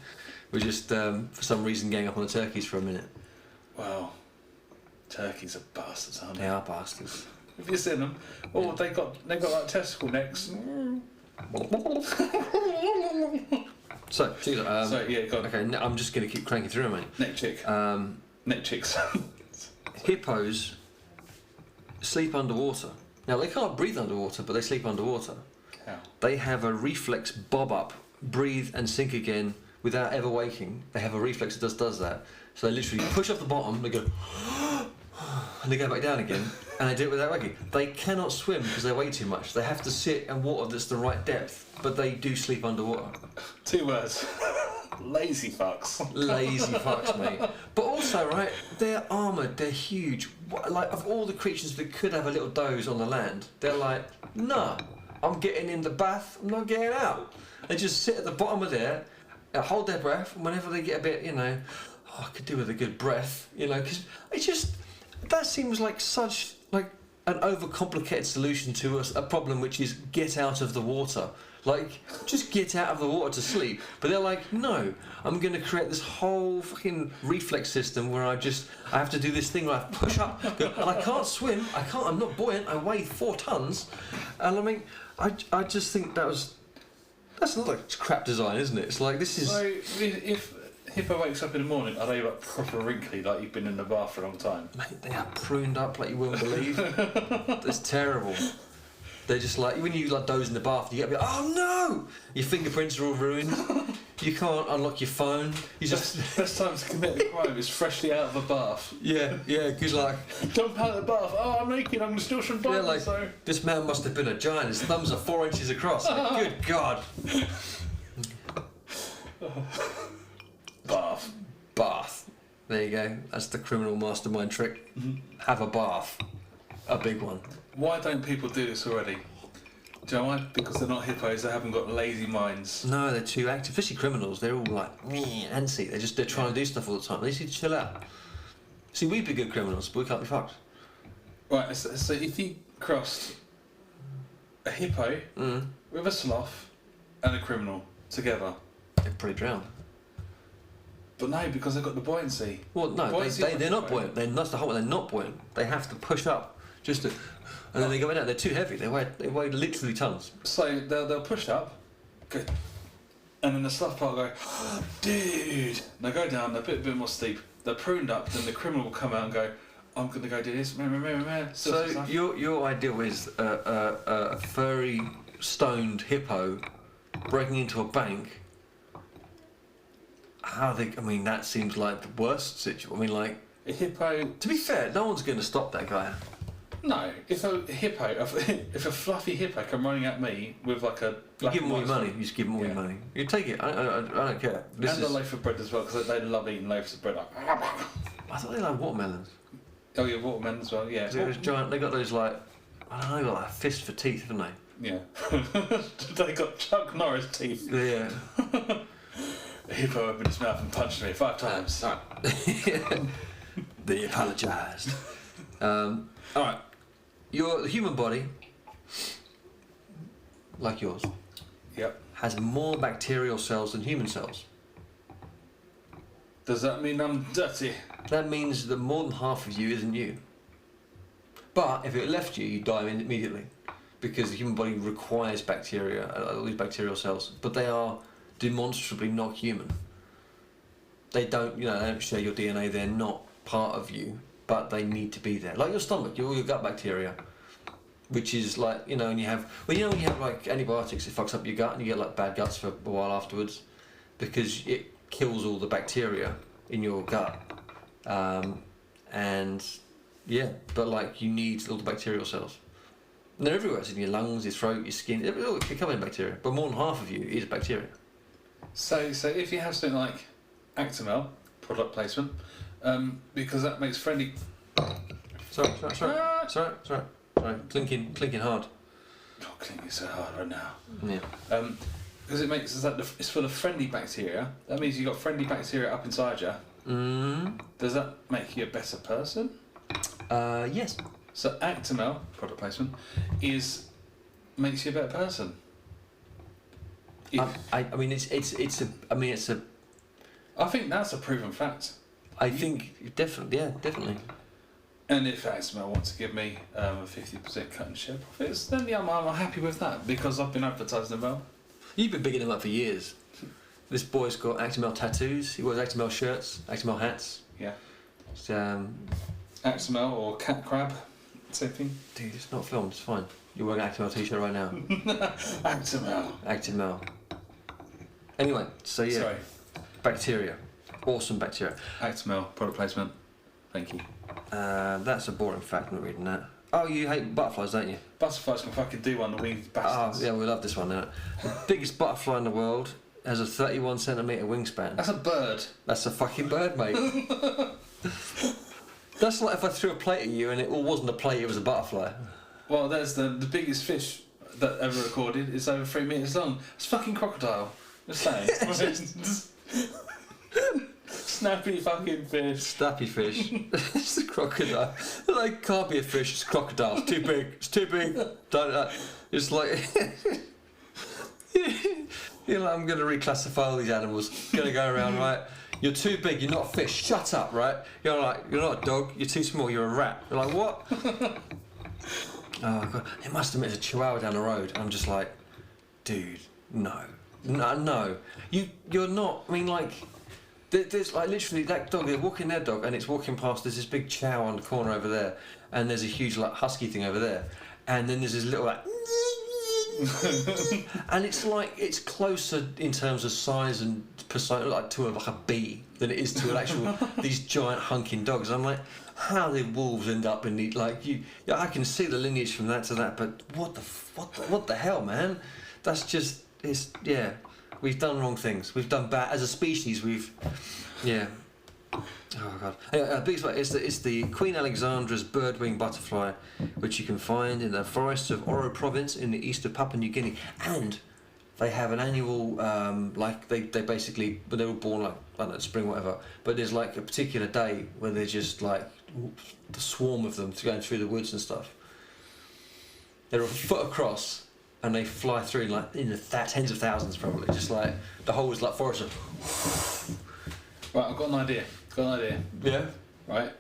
We're just for some reason gang up on the turkeys for a minute. Wow, turkeys are bastards, aren't they? They are bastards. Have you seen them? Oh, they got like testicle necks. So, So yeah, go on. okay, I'm just going to keep cranking through, mate. Neck chick. Neck chicks. Hippos sleep underwater. Now, they can't breathe underwater, but they sleep underwater. Cow. They have a reflex bob up, breathe and sink again without ever waking. They have a reflex that does that. So they literally push off the bottom, they go, and they go back down again, and they do it without waking. They cannot swim because they weigh too much. They have to sit in water that's the right depth, but they do sleep underwater. 2 words. Lazy fucks. Lazy fucks, mate. But also, right, they're armoured, they're huge. Like, of all the creatures that could have a little doze on the land, they're like, nah, I'm getting in the bath, I'm not getting out. They just sit at the bottom of there, hold their breath, and whenever they get a bit, I could do with a good breath, because it's just, that seems like such, like, an overcomplicated solution to a problem which is get out of the water. Like, just get out of the water to sleep. But they're like, no, I'm going to create this whole fucking reflex system where I have to do this thing where I push up, go, and I can't swim, I'm not buoyant, I weigh 4 tons. And I mean, I just think that's not like crap design, isn't it? It's like, this is... So, if Hippo wakes up in the morning, are they like proper wrinkly, like you've been in the bath for a long time? Mate, they are pruned up like you wouldn't believe. It's terrible. They're just like, when you like doze in the bath, you get a bit, oh no! Your fingerprints are all ruined. You can't unlock your phone. You just... Best time to commit a crime is freshly out of a bath. Yeah, because like... Jump out of the bath. Oh, I'm naked, I'm going to steal some Yeah, diamonds, like, so... this man must have been a giant. His thumbs are 4 inches across. Like, good God. Bath. There you go. That's the criminal mastermind trick. Have a bath. A big one. Why don't people do this already? Do you know why? Because they're not hippos, they haven't got lazy minds. No, they're too active. Especially criminals. They're all like, antsy. They're trying to do stuff all the time. They just need to chill out. See, we'd be good criminals, but we can't be fucked. Right, so if you crossed a hippo Mm. with a sloth and a criminal together... They'd probably drown. But no, because they've got the buoyancy. Well, no, Buoyancy they're not buoyant. buoyant. That's the whole. They're not buoyant. They have to push up just to, and then they go in. They're too heavy. They weigh literally tons. So they'll push up, go, and then the sloth part will go, oh, dude. They go down, they're a bit more steep. They're pruned up, then the criminal will come out and go, I'm going to go do this. So your ideal is a furry, stoned hippo breaking into a bank. That seems like the worst situation. I mean, like... A hippo... To be fair, no one's going to stop that guy. No, if a fluffy hippo come running at me with like a... You give him all your money. stripe, You just give him all your money. You take it. I don't care. and a loaf of bread as well, because they love eating loaves of bread. Like, I thought they like watermelons. oh, yeah, watermelon as well, yeah. Those giant... They got those, like... I don't know, got like a fist for teeth, haven't they? Yeah. They got Chuck Norris teeth. Yeah. A hippo opened his mouth and punched me 5 times. Alright. They apologised. Alright. The human body, like yours, Yep. has more bacterial cells than human cells. Does that mean I'm dirty? That means that more than half of you isn't you. But if it left you, you die immediately. Because the human body requires bacteria, all these bacterial cells. But they are demonstrably not human. They don't share your DNA, they're not part of you, but they need to be there. Like your stomach, your gut bacteria. which is like, you know, and you have, well, you know, when you have like antibiotics, it fucks up your gut and you get like bad guts for a while afterwards because it kills all the bacteria in your gut. And yeah, but like you need all the bacterial cells. And they're everywhere. It's in your lungs, your throat, your skin. They're covered in bacteria, but more than half of you is bacteria. So if you have something like Actimel, product placement, because that makes friendly. Sorry. Clinking hard. Oh, clinking so hard right now. Yeah. Because it makes it's full of friendly bacteria. That means you've got friendly bacteria up inside you. Does that make you a better person? Yes. So Actimel, product placement, makes you a better person. I mean it's a. I think that's a proven fact. I think definitely. And if Actimel wants to give me a 50% cut in share profits, then yeah, I'm happy with that because I've been advertising them well. You've been bigging them up for years. This boy's got Actimel tattoos. He wears Actimel shirts, Actimel hats. Yeah. It's, Actimel or cat crab, same thing. dude, it's not filmed. It's fine. You're wearing an Actimel t-shirt right now. Actimel. Anyway, so yeah. Sorry. Bacteria. Awesome bacteria. Actimel, product placement. Thank you. That's a boring fact, I'm not reading that. Oh, you hate butterflies, don't you? Butterflies can fucking do one, the winged bastards. Oh, yeah, we love this one, innit? The biggest butterfly in the world has a 31 centimetre wingspan. That's a bird. That's a fucking bird, mate. That's like if I threw a plate at you and it wasn't a plate, it was a butterfly. Well, there's the biggest fish that ever recorded is over 3 metres long. It's fucking crocodile. Just saying. Snappy fucking fish. Snappy fish. It's a crocodile. Like, can't be a fish, it's a crocodile. It's too big. It's too big. Don't. It's like. You're like, I'm going to reclassify all these animals. Going to go around, right? You're too big, you're not a fish. Shut up, right? You're like, you're not a dog, you're too small, you're a rat. You're like, what? Oh, God. It must admit, there's a chihuahua down the road. I'm just like, dude, no. You're not. I mean, like, there's like literally that dog, they're walking their dog and it's walking past, there's this big chow on the corner over there and there's a huge like husky thing over there and then there's this little like and it's like it's closer in terms of size and persona like to like a bee than it is to an actual these giant hunking dogs. I'm like, how did wolves end up in the like you? Yeah, I can see the lineage from that to that, but what the hell, man? That's just yeah. We've done wrong things. We've done bad as a species. Yeah. Oh God. Anyway, biggest one is the Queen Alexandra's birdwing butterfly, which you can find in the forests of Oro Province in the east of Papua New Guinea, and they have an annual like they basically, but they were born like I don't know spring or whatever, but there's like a particular day where they're just like the swarm of them going through the woods and stuff. They're a foot across. And they fly through like in the tens of thousands, probably. Just like the whole is like forest. Right, I've got an idea. Yeah. Right.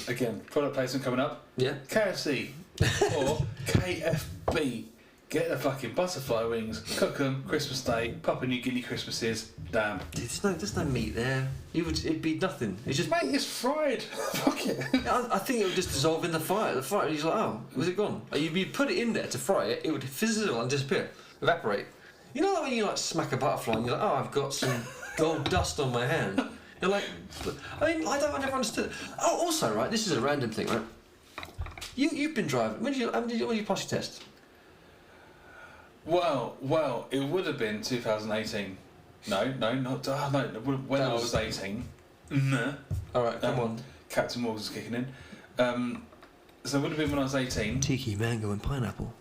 Again, product placement coming up. Yeah. KFC or KFB. Get the fucking butterfly wings, cook them, Christmas Day, Papua New Guinea Christmases. Damn. Dude, there's no meat there. It'd be nothing. It's just. Mate, it's fried. Fuck it. I think it would just dissolve in the fire. The fire. He's like, oh, was it gone? You put it in there to fry it, it would fizzle and disappear, evaporate. You know, like when you like smack a butterfly and you're like, oh, I've got some gold dust on my hand. You're like, I mean, I never understood. Oh, also, right, this is a random thing, right? You've been driving. When did you pass your test? Well, it would have been 2018. No, when I was 18. Alright, come on. Captain Morgan's kicking in. So it would have been when I was 18. Tiki, mango and pineapple.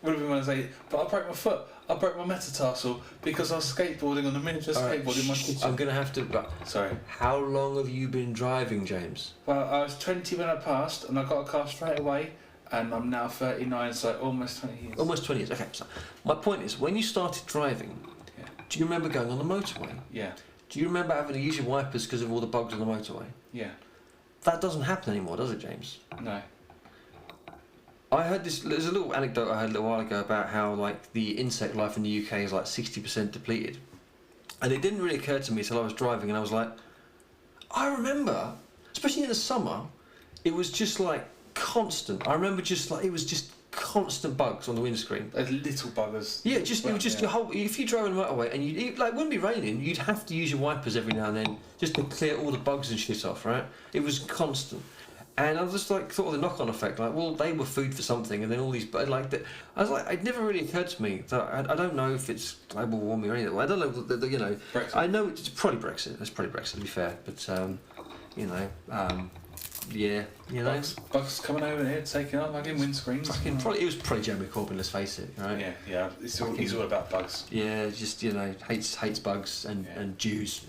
Would have been when I was 18. But I broke my foot. I broke my metatarsal because I was skateboarding on the miniature skateboard in my kitchen. I'm going to have to... Sorry. How long have you been driving, James? Well, I was 20 when I passed and I got a car straight away. And I'm now 39, so almost 20 years. Almost 20 years, okay. So my point is, when you started driving, do you remember going on the motorway? Yeah. Do you remember having to use your wipers because of all the bugs on the motorway? Yeah. That doesn't happen anymore, does it, James? No. I heard this, there's a little anecdote I heard a little while ago about how like the insect life in the UK is like 60% depleted. And it didn't really occur to me till I was driving and I was like, I remember, especially in the summer, it was just like constant. I remember it was just constant bugs on the windscreen. Those little buggers. Yeah, it was just your whole. If you drove on the motorway and it wouldn't be raining, you'd have to use your wipers every now and then just to clear all the bugs and shit off, right? It was constant. And I just thought of the knock-on effect, they were food for something, and then all these, it never really occurred to me that I don't know if it's global warming or anything. I don't know, Brexit. I know it's probably Brexit. It's probably Brexit, to be fair, but Bugs coming over here, taking out like in windscreens. It was probably Jeremy Corbyn. Let's face it, right? Yeah. He's all about bugs. Yeah, just hates bugs and Jews.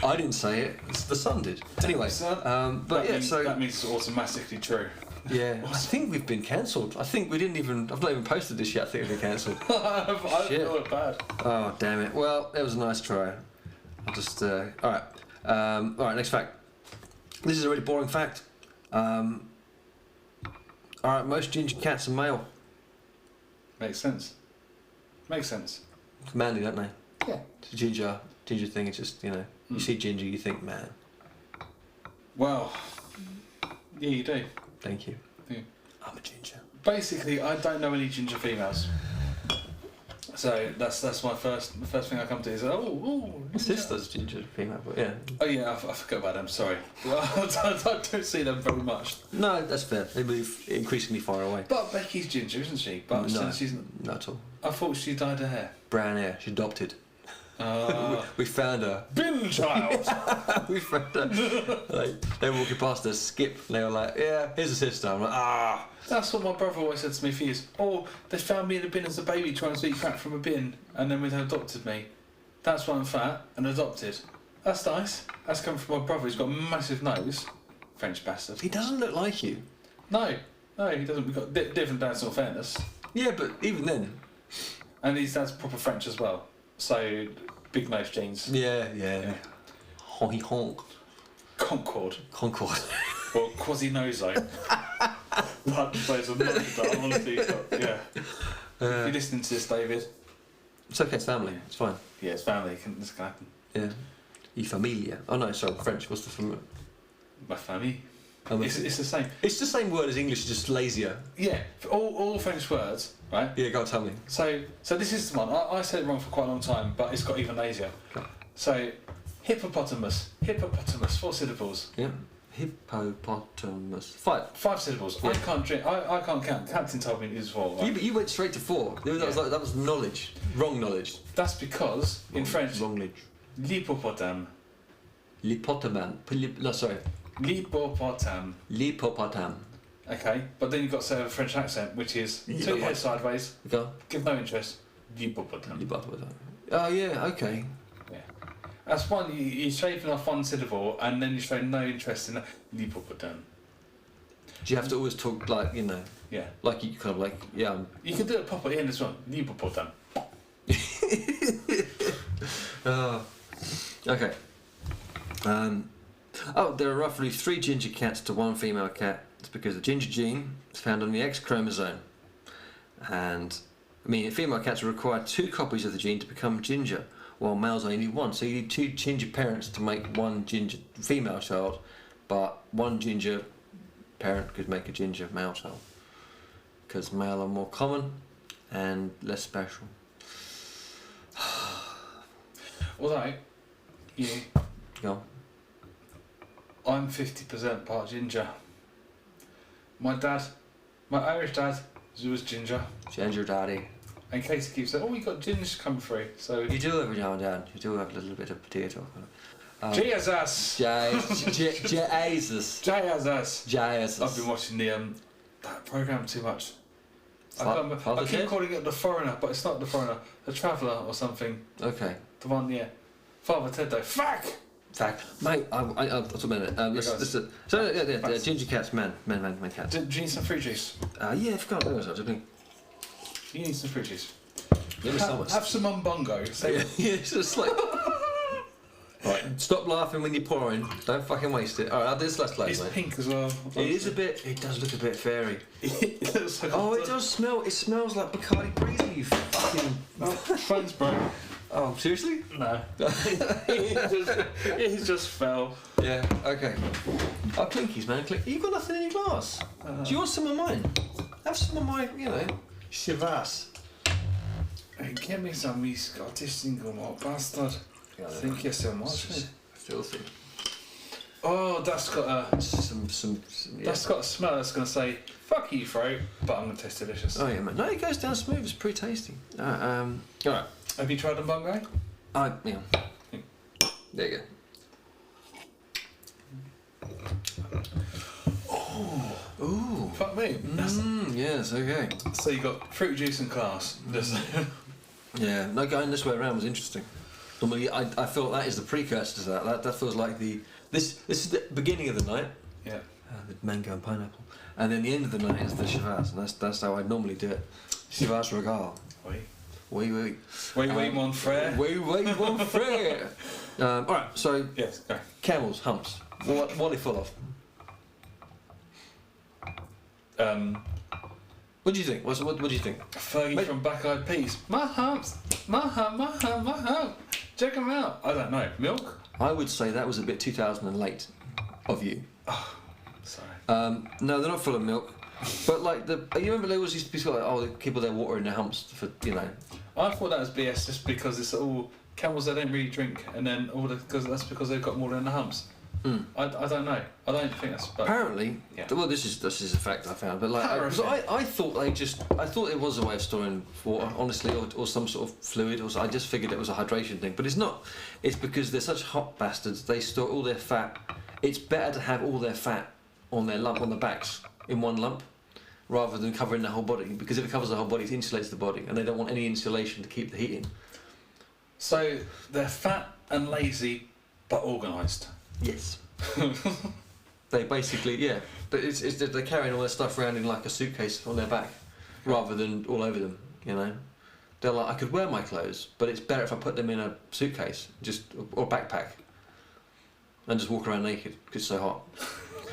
I didn't say it. The Sun did. Anyway, that means it's automatically true. Yeah, I think we've been cancelled. I think I've not even posted this yet. I think we've been cancelled. I feel it bad. Oh damn it! Well, it was a nice try. I'll just all right. All right, next fact. This is a really boring fact. All right, most ginger cats are male. Makes sense. Manly, don't they? Yeah. It's a ginger thing. It's just you see ginger, you think man. Well, yeah, you do. Thank you. Yeah. I'm a ginger. Basically, I don't know any ginger females. So that's the first thing I come to is My sister's ginger female, but yeah. Oh yeah, I forgot about them. Sorry, I don't see them very much. No, that's fair. They move increasingly far away. But Becky's ginger, isn't she? But No, she's not at all. I thought she dyed her hair. Brown hair. She adopted. We found her. Bin child. We found her. They were walking past her, Skip, and they were like, "Yeah, here's a sister." I'm like, "Ah." That's what my brother always said to me for years. Oh, they found me in a bin as a baby trying to eat crap from a bin, and then they adopted me. That's why I'm fat and adopted. That's nice. That's coming from my brother. He's got a massive nose. French bastard. He doesn't look like you. No, he doesn't. We've got different dads, in all fairness. Yeah, but even then. And his dad's proper French as well. So, big nose jeans. Yeah. Honky honk. Concord. Or Quasimodo. That plays a monster, honestly. Yeah. If you're listening to this, David. It's okay, it's family. It's fine. Yeah, it's family. This can happen. Yeah. Y familia. Oh no, sorry, French. What's the familia? My family. It's the same. It's the same word as English, just lazier. Yeah, all French words, right? Yeah, go on, tell me. So this is the one. I said it wrong for quite a long time, but it's got even lazier. Okay. So, hippopotamus, 4 syllables. Yeah. Hippopotamus. 5 syllables. Yeah. I can't drink. I can't count. Captain told me it was 4. Right? Yeah, but you went straight to 4. That was knowledge. Wrong knowledge. That's because in French, Wrong knowledge. l'hippopotame. No, sorry. L'hippopotame. Okay, but then you've got to say a French accent, which is tilt your head sideways, Go. give no interest. L'hippopotame. Oh yeah, okay. Yeah. That's one, you're shaving off one syllable and then you're showing no interest in the l'hippopotame. Do you have to always talk like, Yeah. like you kind of like, yeah. You can do it properly in this one. L'hippopotame. Oh. Okay. There are roughly 3 ginger cats to 1 female cat. It's because the ginger gene is found on the X chromosome. And, female cats require 2 copies of the gene to become ginger, while males only need 1. So you need 2 ginger parents to make 1 ginger female child, but 1 ginger parent could make a ginger male child. Because male are more common and less special. Although, Go. I'm 50% part ginger. My Irish dad was ginger. Ginger daddy. And Katie keeps saying, you got ginger coming through. So You do every now and then. You do have a little bit of potato. Jesus! Jesus. Jesus! I've been watching that programme too much. I keep calling it The Foreigner, but it's not The Foreigner. The Traveller or something. Okay. The one, yeah. Father Ted though. Fuck! Fact, mate. I'll talk about it. Ginger cats, man cats. Do you need some fruit juice? Yeah, I forgot there was something. You need some fruit juice. Have some umbongo. Yeah, it's just like. Right, stop laughing when you're pouring. Don't fucking waste it. All right, I'll do this last place, It's mate. pink as well. It does look a bit fairy. It looks like it does smell. It smells like Bacardi Breezy. You fucking. Thanks, bro. Oh, seriously? No. he just fell. Yeah, okay. Oh, Clinkies, man. You've got nothing in your glass. Do you want some of mine? Have some of my, Chivas. Hey, get me some, you Scottish single malt bastard. Thank you so much. Filthy. Oh, that's got a That's got a smell that's gonna say fuck you, throat, but I'm gonna taste delicious. Oh yeah, man. No, it goes down smooth. It's pretty tasty. All right. Have you tried them, Bungo? Yeah. There you go. Ooh. Fuck me. Yes. Okay. So you got fruit juice and glass. Just Yeah. No, going this way around was interesting. Normally, I feel that is the precursor to that. That feels like this is the beginning of the night. yeah. The mango and pineapple, and then the end of the night is the Chivas, and that's how I normally do it. Chivas Regal. Oui. Mon frère. Oui, mon frère. All right, so Yes, go. camels, humps. What are they full of? What do you think? What do you think? Fergie Mate. from Black Eyed Peas. My hump. Check them out. I don't know. Milk? I would say that was a bit 2000 and late of you. Sorry. No, they're not full of milk. But like you remember there was used to be sort of like, they keep all their water in their humps for I thought that was BS just because it's all camels they don't really drink, and then that's because they've got more in the humps. I don't know. I don't think that's. But apparently, yeah. well, this is a fact I found. But like, I thought it was a way of storing water, honestly, or some sort of fluid. Or I just figured it was a hydration thing, but it's not. It's because they're such hot bastards. They store all their fat. It's better to have all their fat on their backs in one lump, rather than covering the whole body. Because if it covers the whole body, it insulates the body, and they don't want any insulation to keep the heat in. So they're fat and lazy, but organised. Yes. They basically, yeah. But it's they're carrying all their stuff around in like a suitcase on their back, rather than all over them. They're like, I could wear my clothes, but it's better if I put them in a suitcase, or backpack, and just walk around naked because it's so hot.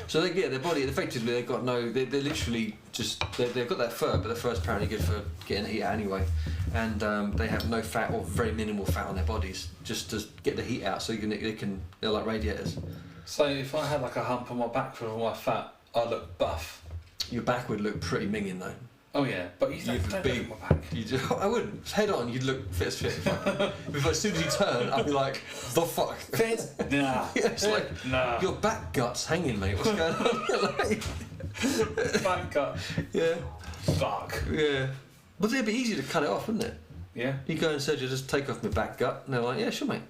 So their body effectively they've got they're literally just they've got that fur, but the fur's apparently good for getting the heat out anyway, and they have no fat or very minimal fat on their bodies just to get the heat out, so they're like radiators. So if I had like a hump on my back for all my fat, I'd look buff. Your back would look pretty minging though. Oh yeah, but you don't look at my back. I wouldn't. Head on, you'd look fit as fit. If as soon as you turn, I'd be like, the fuck? Fit? Nah. Yeah, it's like, nah. your back gut's hanging, mate. What's going on? Back gut. Yeah. Fuck. Yeah. But it'd be easy to cut it off, wouldn't it? Yeah. You go and say, just take off my back gut, and they're like, yeah, sure, mate.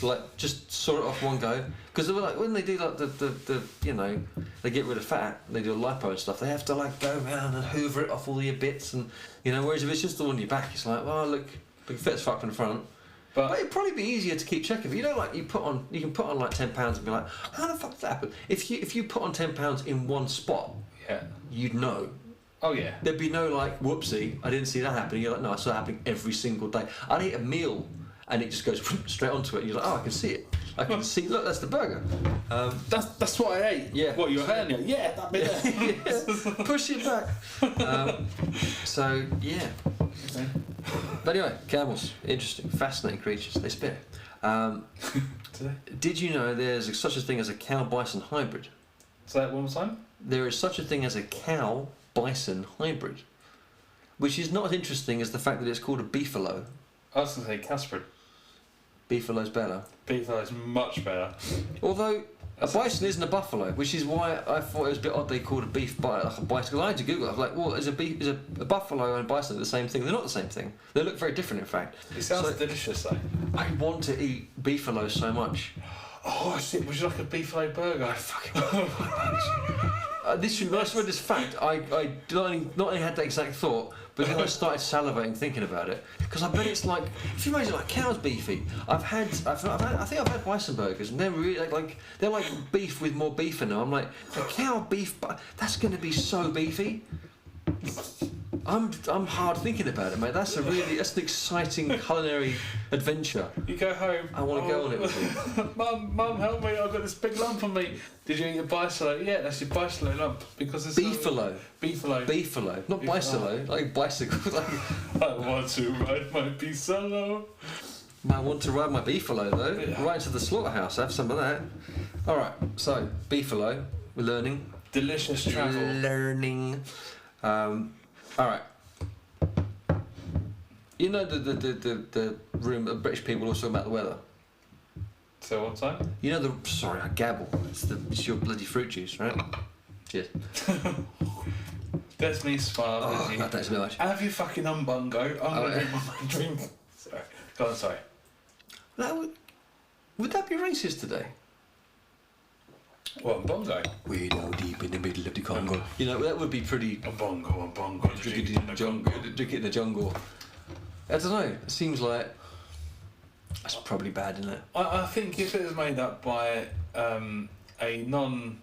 Like, just saw it off one go. Because like when they do like the they get rid of fat, they do lipo and stuff. They have to like go around and hoover it off all your bits, and whereas if it's just the one on your back, it's like, well, look fit as fuck in the front. But it'd probably be easier to keep check of. You can put on like £10 and be like, how the fuck did that happen? If you put on £10 in one spot, yeah, you'd know. Oh yeah. There'd be no like, whoopsie, I didn't see that happening. You're like, no, I saw it happening every single day. I'd eat a meal and it just goes straight onto it. And you're like, oh, I can see it. I can see. Look, that's the burger. That's what I ate. Yeah. What, your hernia? Yeah, that bit there. Yeah. Push it back. So yeah. Okay. But anyway, camels, interesting, fascinating creatures. They spit. Did you know there's such a thing as a cow-bison hybrid? Say that one more time. There is such a thing as a cow-bison hybrid, which is not as interesting as the fact that it's called a beefalo. I was going to say Casprid. Beefalo's better. Beefalo's much better. Although a bison isn't a buffalo, which is why I thought it was a bit odd they called a like a bison. Because I had to Google it. I was like, well, is a buffalo and a bison the same thing? They're not the same thing. They look very different, in fact. It sounds delicious, though. I want to eat beefalo so much. Oh shit! Would you like a beefalo burger? I fucking when I read this fact, I not only had that exact thought, but then I started salivating thinking about it. Because I bet it's like, if you imagine like cow's beefy. I think I've had bison burgers, and they're really they're like beef with more beef in them. I'm like, a cow beef, that's going to be so beefy. I'm hard thinking about it, mate. That's an exciting culinary adventure. You go home. I want to go on it with you. Mum, help me! I've got this big lump on me. Did you eat your bisolo? Yeah, that's your bisolo lump because it's beefalo. Beefalo, not bisolo, like bicycle. I want to ride my bisolo. I want to ride my beefalo though. Yeah. Right into the slaughterhouse. Have some of that. All right. So beefalo. We're learning. Delicious travel. Learning. All right. You know the room of British people always talk about the weather. So what time? You know the. Sorry, I gabble. It's your bloody fruit juice, right? Cheers. That's me smiling. Oh, God, thanks very much. Have you fucking umbungo? I'm gonna drink my drink. Sorry. Go on, sorry. Would that be racist today? What, umbungo? Way down deep in the middle of the Congo. You know, that would be pretty. Umbungo. Drink it in the jungle. Drink it in the jungle. I don't know. It seems like that's probably bad, isn't it? I think if it was made up by a non,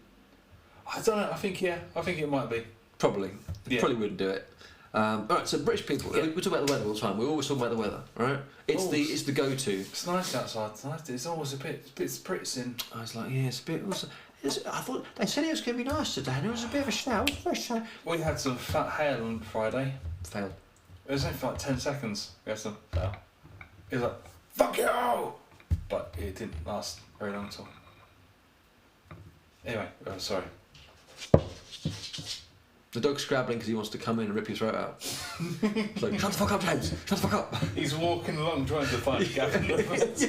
I don't know. I think it might be. Probably. Yeah. Probably wouldn't do it. All right. So British people, Yeah. we talk about the weather all the time. We always talk about the weather, right? It's Always. the go-to. It's nice outside tonight. It's always a bit spritzing. I was like, yeah, it's a bit. I thought they said it was going to be nice today, and it was a bit of a shower. It was very shower. We had some fat hail on Friday. Failed. It was only for like 10 seconds. We had some hail. It was like, fuck you! But it didn't last very long at all. Anyway, sorry. The dog's scrabbling because he wants to come in and rip your throat out. It's like, shut the fuck up, James! Shut the fuck up! He's walking along trying to find a gap in the fence.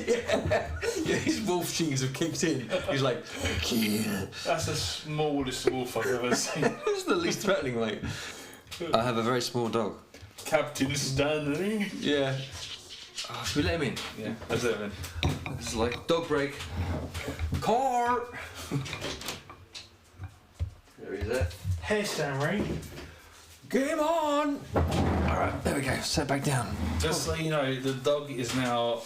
Yeah, his wolf genes have kicked in. He's like, kill. That's the smallest wolf I've ever seen. It's the least threatening, mate. I have a very small dog. Captain Stanley. Yeah. Oh, should we let him in? Yeah, that's it then. It's like dog break. Car. There he is. There. Hey, Stanley. Game on. All right, there we go. Set back down. Just so you know, the dog is now,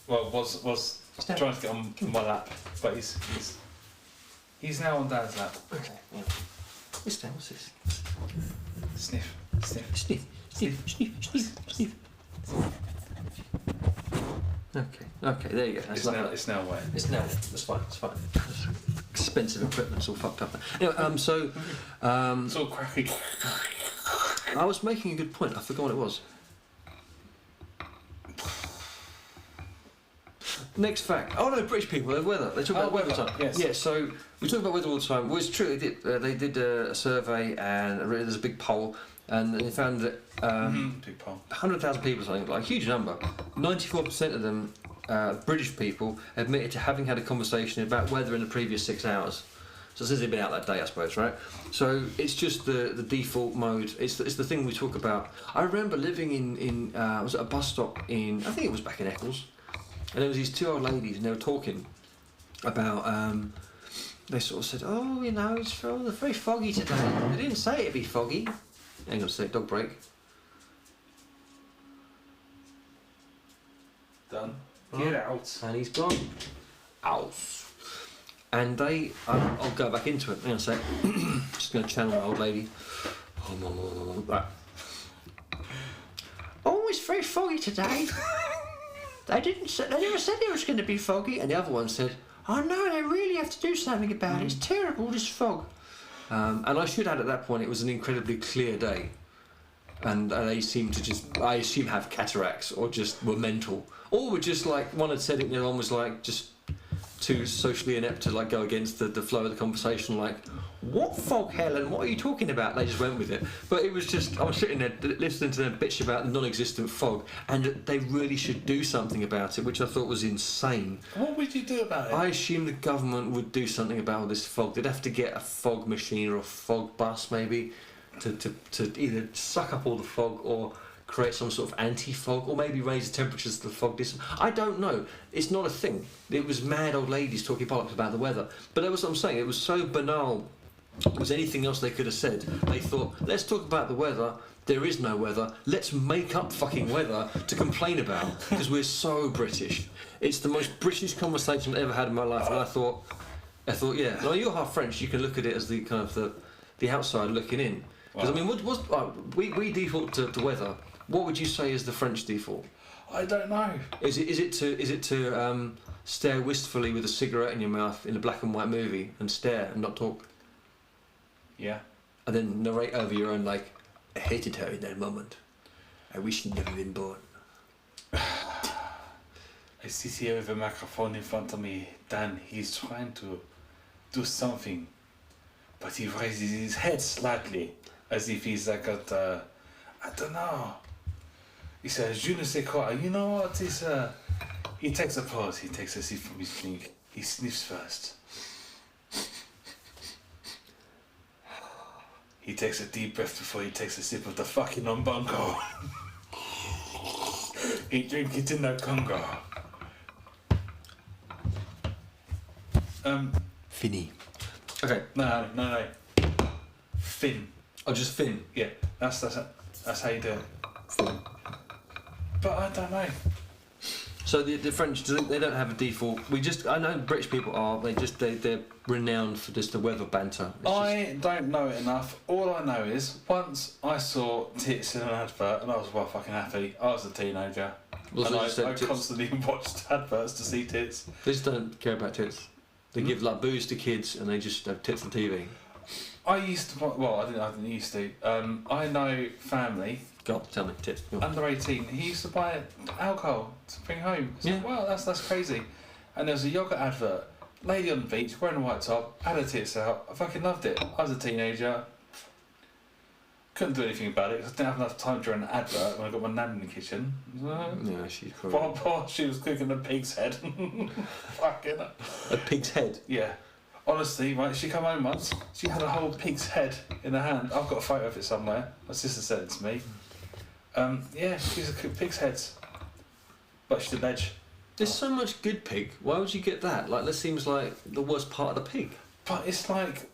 well, was trying to get on my lap, but he's now on Dad's lap. Okay. Yeah. What's that? What's this? Sniff. Sniff. Okay, there you go. That's It's now wet. It's now. That's fine. Expensive equipment's all fucked up. Anyway, It's all cracky. I was making a good point. I forgot what it was. Next fact. Oh no, British people, the weather. They talk about weather all the time. Yes. Yeah, so we talk about weather all the time. Well, it's true. They did a survey and there's a big poll, and they found that Big pole. 100,000 people, something like a huge number. 94% of them, British people, admitted to having had a conversation about weather in the previous 6 hours. So since they've been out that day, I suppose, right? So it's just the default mode. It's the thing we talk about. I remember living in I was at a bus stop in, I think it was back in Eccles, and there was these two old ladies, and they were talking about. They sort of said, "Oh, you know, it's very foggy today." They didn't say it'd be foggy. Hang on a sec, dog break. Done. Get out. And he's gone. Out. And I'll go back into it. Hang on a sec. Just going to channel my old lady. Right. Oh, it's very foggy today. They never said it was going to be foggy. And the other one said, "Oh no, they really have to do something about it. It's terrible, this fog." And I should add at that point, it was an incredibly clear day. And they seemed to just, I assume, have cataracts or just were mental. Or were just like, one had said it and the other one was like, just too socially inept to like go against the flow of the conversation, like, "What fog, Helen? What are you talking about?" They just went with it. But it was just, I was sitting there listening to them bitch about the non-existent fog, and they really should do something about it, which I thought was insane. What would you do about it? I assume the government would do something about all this fog. They'd have to get a fog machine or a fog bus maybe to either suck up all the fog or create some sort of anti-fog, or maybe raise the temperatures of the fog distance. I don't know. It's not a thing. It was mad old ladies talking bollocks about the weather. But that was what I'm saying. It was so banal. Was anything else they could have said? They thought, let's talk about the weather. There is no weather. Let's make up fucking weather to complain about, because we're so British. It's the most British conversation I've ever had in my life. And I thought, yeah. Well, you're half French. You can look at it as the kind of the outside looking in. Because I mean, we default to weather. What would you say is the French default? I don't know. Is it to stare wistfully with a cigarette in your mouth in a black and white movie and stare and not talk? Yeah. And then narrate over your own, like, "I hated her in that moment. I wish she'd never been born." I sit here with a microphone in front of me. Dan, he's trying to do something, but he raises his head slightly, as if he's like I don't know. He says, "Je ne sais quoi." You know what? He takes a pause. He takes a sip from his drink. He sniffs first. He takes a deep breath before he takes a sip of the fucking umbongo. He drinks it in the Congo. Finny. Okay. No. Fin. Oh, just Finn. Yeah, that's how you do it. Finn. But I don't know. So the French, they don't have a default. I know British people are. They're renowned for just the weather banter. I don't know it enough. All I know is once I saw tits in an advert and I was well fucking happy. I was a teenager. Well, and so I tits. constantly watched adverts to see tits. They just don't care about tits. They give like booze to kids and they just have tits on TV. I used to. Well, I didn't used to. I know family. God, tell me, tits. Go on. Under 18, he used to buy alcohol to bring home. So, Yeah. wow, that's crazy. And there was a yogurt advert. Lady on the beach, wearing a white top, had her tits out. I fucking loved it. I was a teenager. Couldn't do anything about it because I didn't have enough time during the advert when I got my nan in the kitchen. Yeah, she's probably... While she was cooking a pig's head. Fucking A pig's head? yeah. Honestly, right, she come home once, she had a whole pig's head in her hand. I've got a photo of it somewhere. My sister sent it to me. Yeah, she used to cook pig's heads. But she's a veg. There's so much good pig. Why would you get that? Like, that seems like the worst part of the pig. But it's like,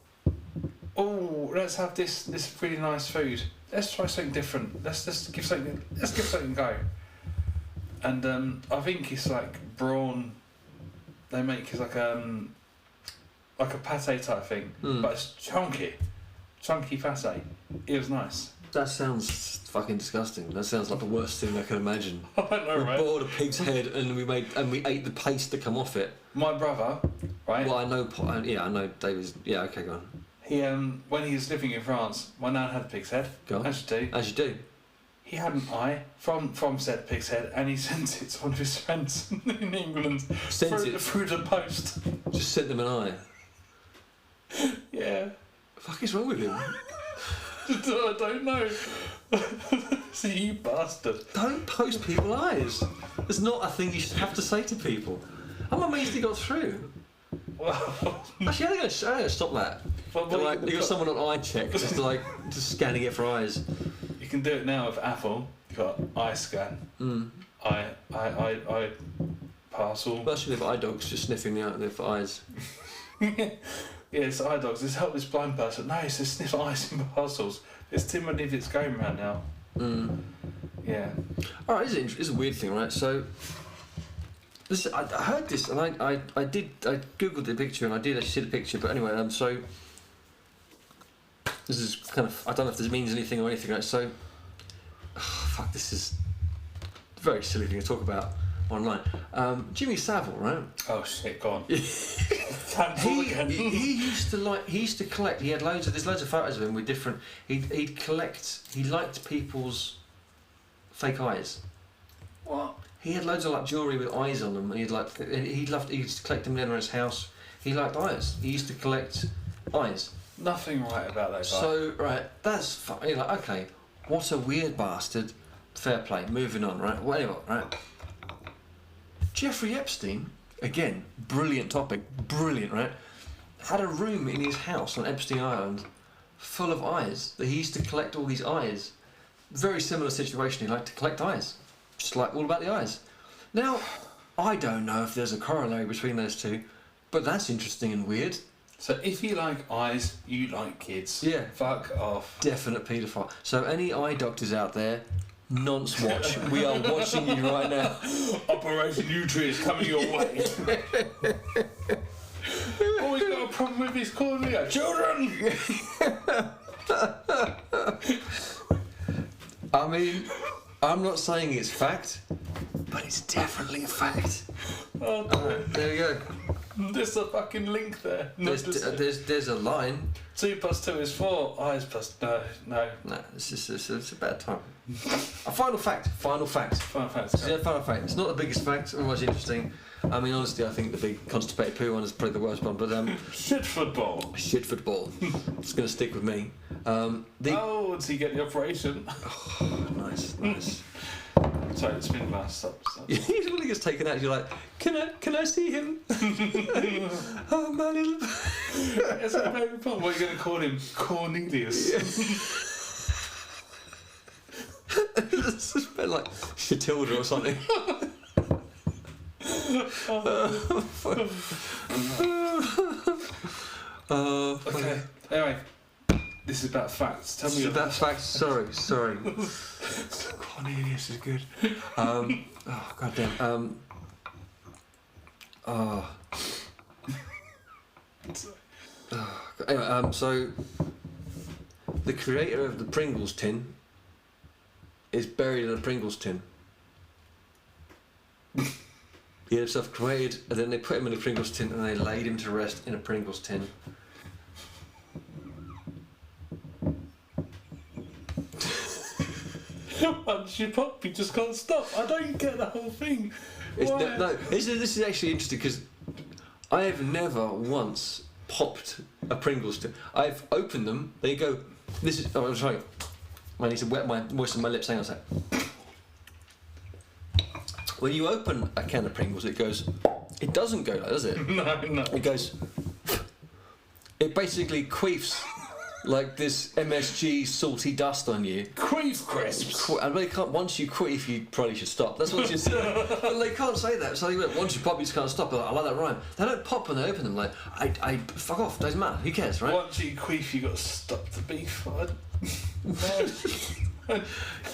oh, let's have this really nice food. Let's try something different. Let's give something a go. And I think it's like brawn. They make it's like a pate type thing, but it's chunky pate. It was nice. That sounds fucking disgusting. That sounds like the worst thing I can imagine. I know, We right? boiled a pig's head and we ate the paste to come off it. My brother, right? Well, I know David's. Yeah, okay, go on. He when he was living in France, my nan had a pig's head. Go on. As you do. As you do. He had an eye from said pig's head, and he sent it to one of his friends in England through the post. Just sent them an eye. Yeah. The fuck is wrong with him? I don't know. See, you bastard. Don't post people eyes. It's not a thing you should have to say to people. I'm amazed he got through. Well, Actually, I'm gonna stop that. You got someone on eye check, just scanning it for eyes. you can do it now with Apple. You got eye scan. Eye parcel. Well, actually, if eye dogs just sniffing me out there for eyes. Yeah, it's eye dogs. It's help this blind person. No, it's to sniff eyes in parcels. It's Tim and If it's going around now. Yeah. All right, it's a weird thing, right? So, I heard this, and I googled the picture, and I did actually see the picture. But anyway, so this is kind of, I don't know if this means anything or anything, right? So, fuck, this is a very silly thing to talk about online. Jimmy Savile, right? Oh shit, go on. He used to collect. He had there's loads of photos of him with different. He liked people's fake eyes. What? He had loads of like jewellery with eyes on them, and he used to collect them in his house. He liked eyes. He used to collect eyes. Nothing right about that guy. So right, that's fine. You're like, okay, what a weird bastard. Fair play. Moving on, right? Well, anyway, right. Jeffrey Epstein, again, brilliant topic, brilliant, right? Had a room in his house on Epstein Island full of eyes. That he used to collect all these eyes. Very similar situation. He liked to collect eyes, just like all about the eyes. Now, I don't know if there's a corollary between those two, but that's interesting and weird. So if you like eyes, you like kids. Yeah. Fuck off. Definite paedophile. So any eye doctors out there, nonce watch. We are watching you right now. Operation U-Tree is coming your way. Oh, he's got a problem with his cornea. Children! I mean, I'm not saying it's fact, but it's definitely a fact. Oh, no. There you go. There's a fucking link there. There's a line. 2 + 2 is 4. Eyes plus no. No, it's a bad time. A final fact. Final facts. Yeah, final fact. It's not the biggest fact, or most interesting. I mean, honestly, I think the big constipated poo one is probably the worst one. But shit football. Shit football. It's going to stick with me. Oh, did he get the operation? Oh, nice. Sorry, the spin glass. Stop. Usually when he gets taken out, you're like, can I see him? Oh, my little. It's a very fun. What are you going to call him? Cornelius. It's just been like Shatilda or something. Okay. Anyway, this is about facts. Tell me about facts. Sorry. Cornelius is good. Oh goddamn. Anyway, so the creator of the Pringles tin is buried in a Pringles tin. He himself created, and then they put him in a Pringles tin, and they laid him to rest in a Pringles tin. Once you pop, you just can't stop. I don't get the whole thing. This is actually interesting because I have never once popped a Pringles tin. I've opened them. They go. This is. Oh, I'm sorry. I need to moisten my lips. Hang on a sec. When you open a can of Pringles, it goes. It doesn't go like, does it? No. It goes. It basically queefs like this MSG salty dust on you. Queef crisps. And they can't. Once you queef, you probably should stop. That's what you say. But they can't say that. So once you pop, you just can't stop. I like that rhyme. They don't pop when they open them. Like I fuck off. Doesn't matter. Who cares, right? Once you queef, you got to stop the beef.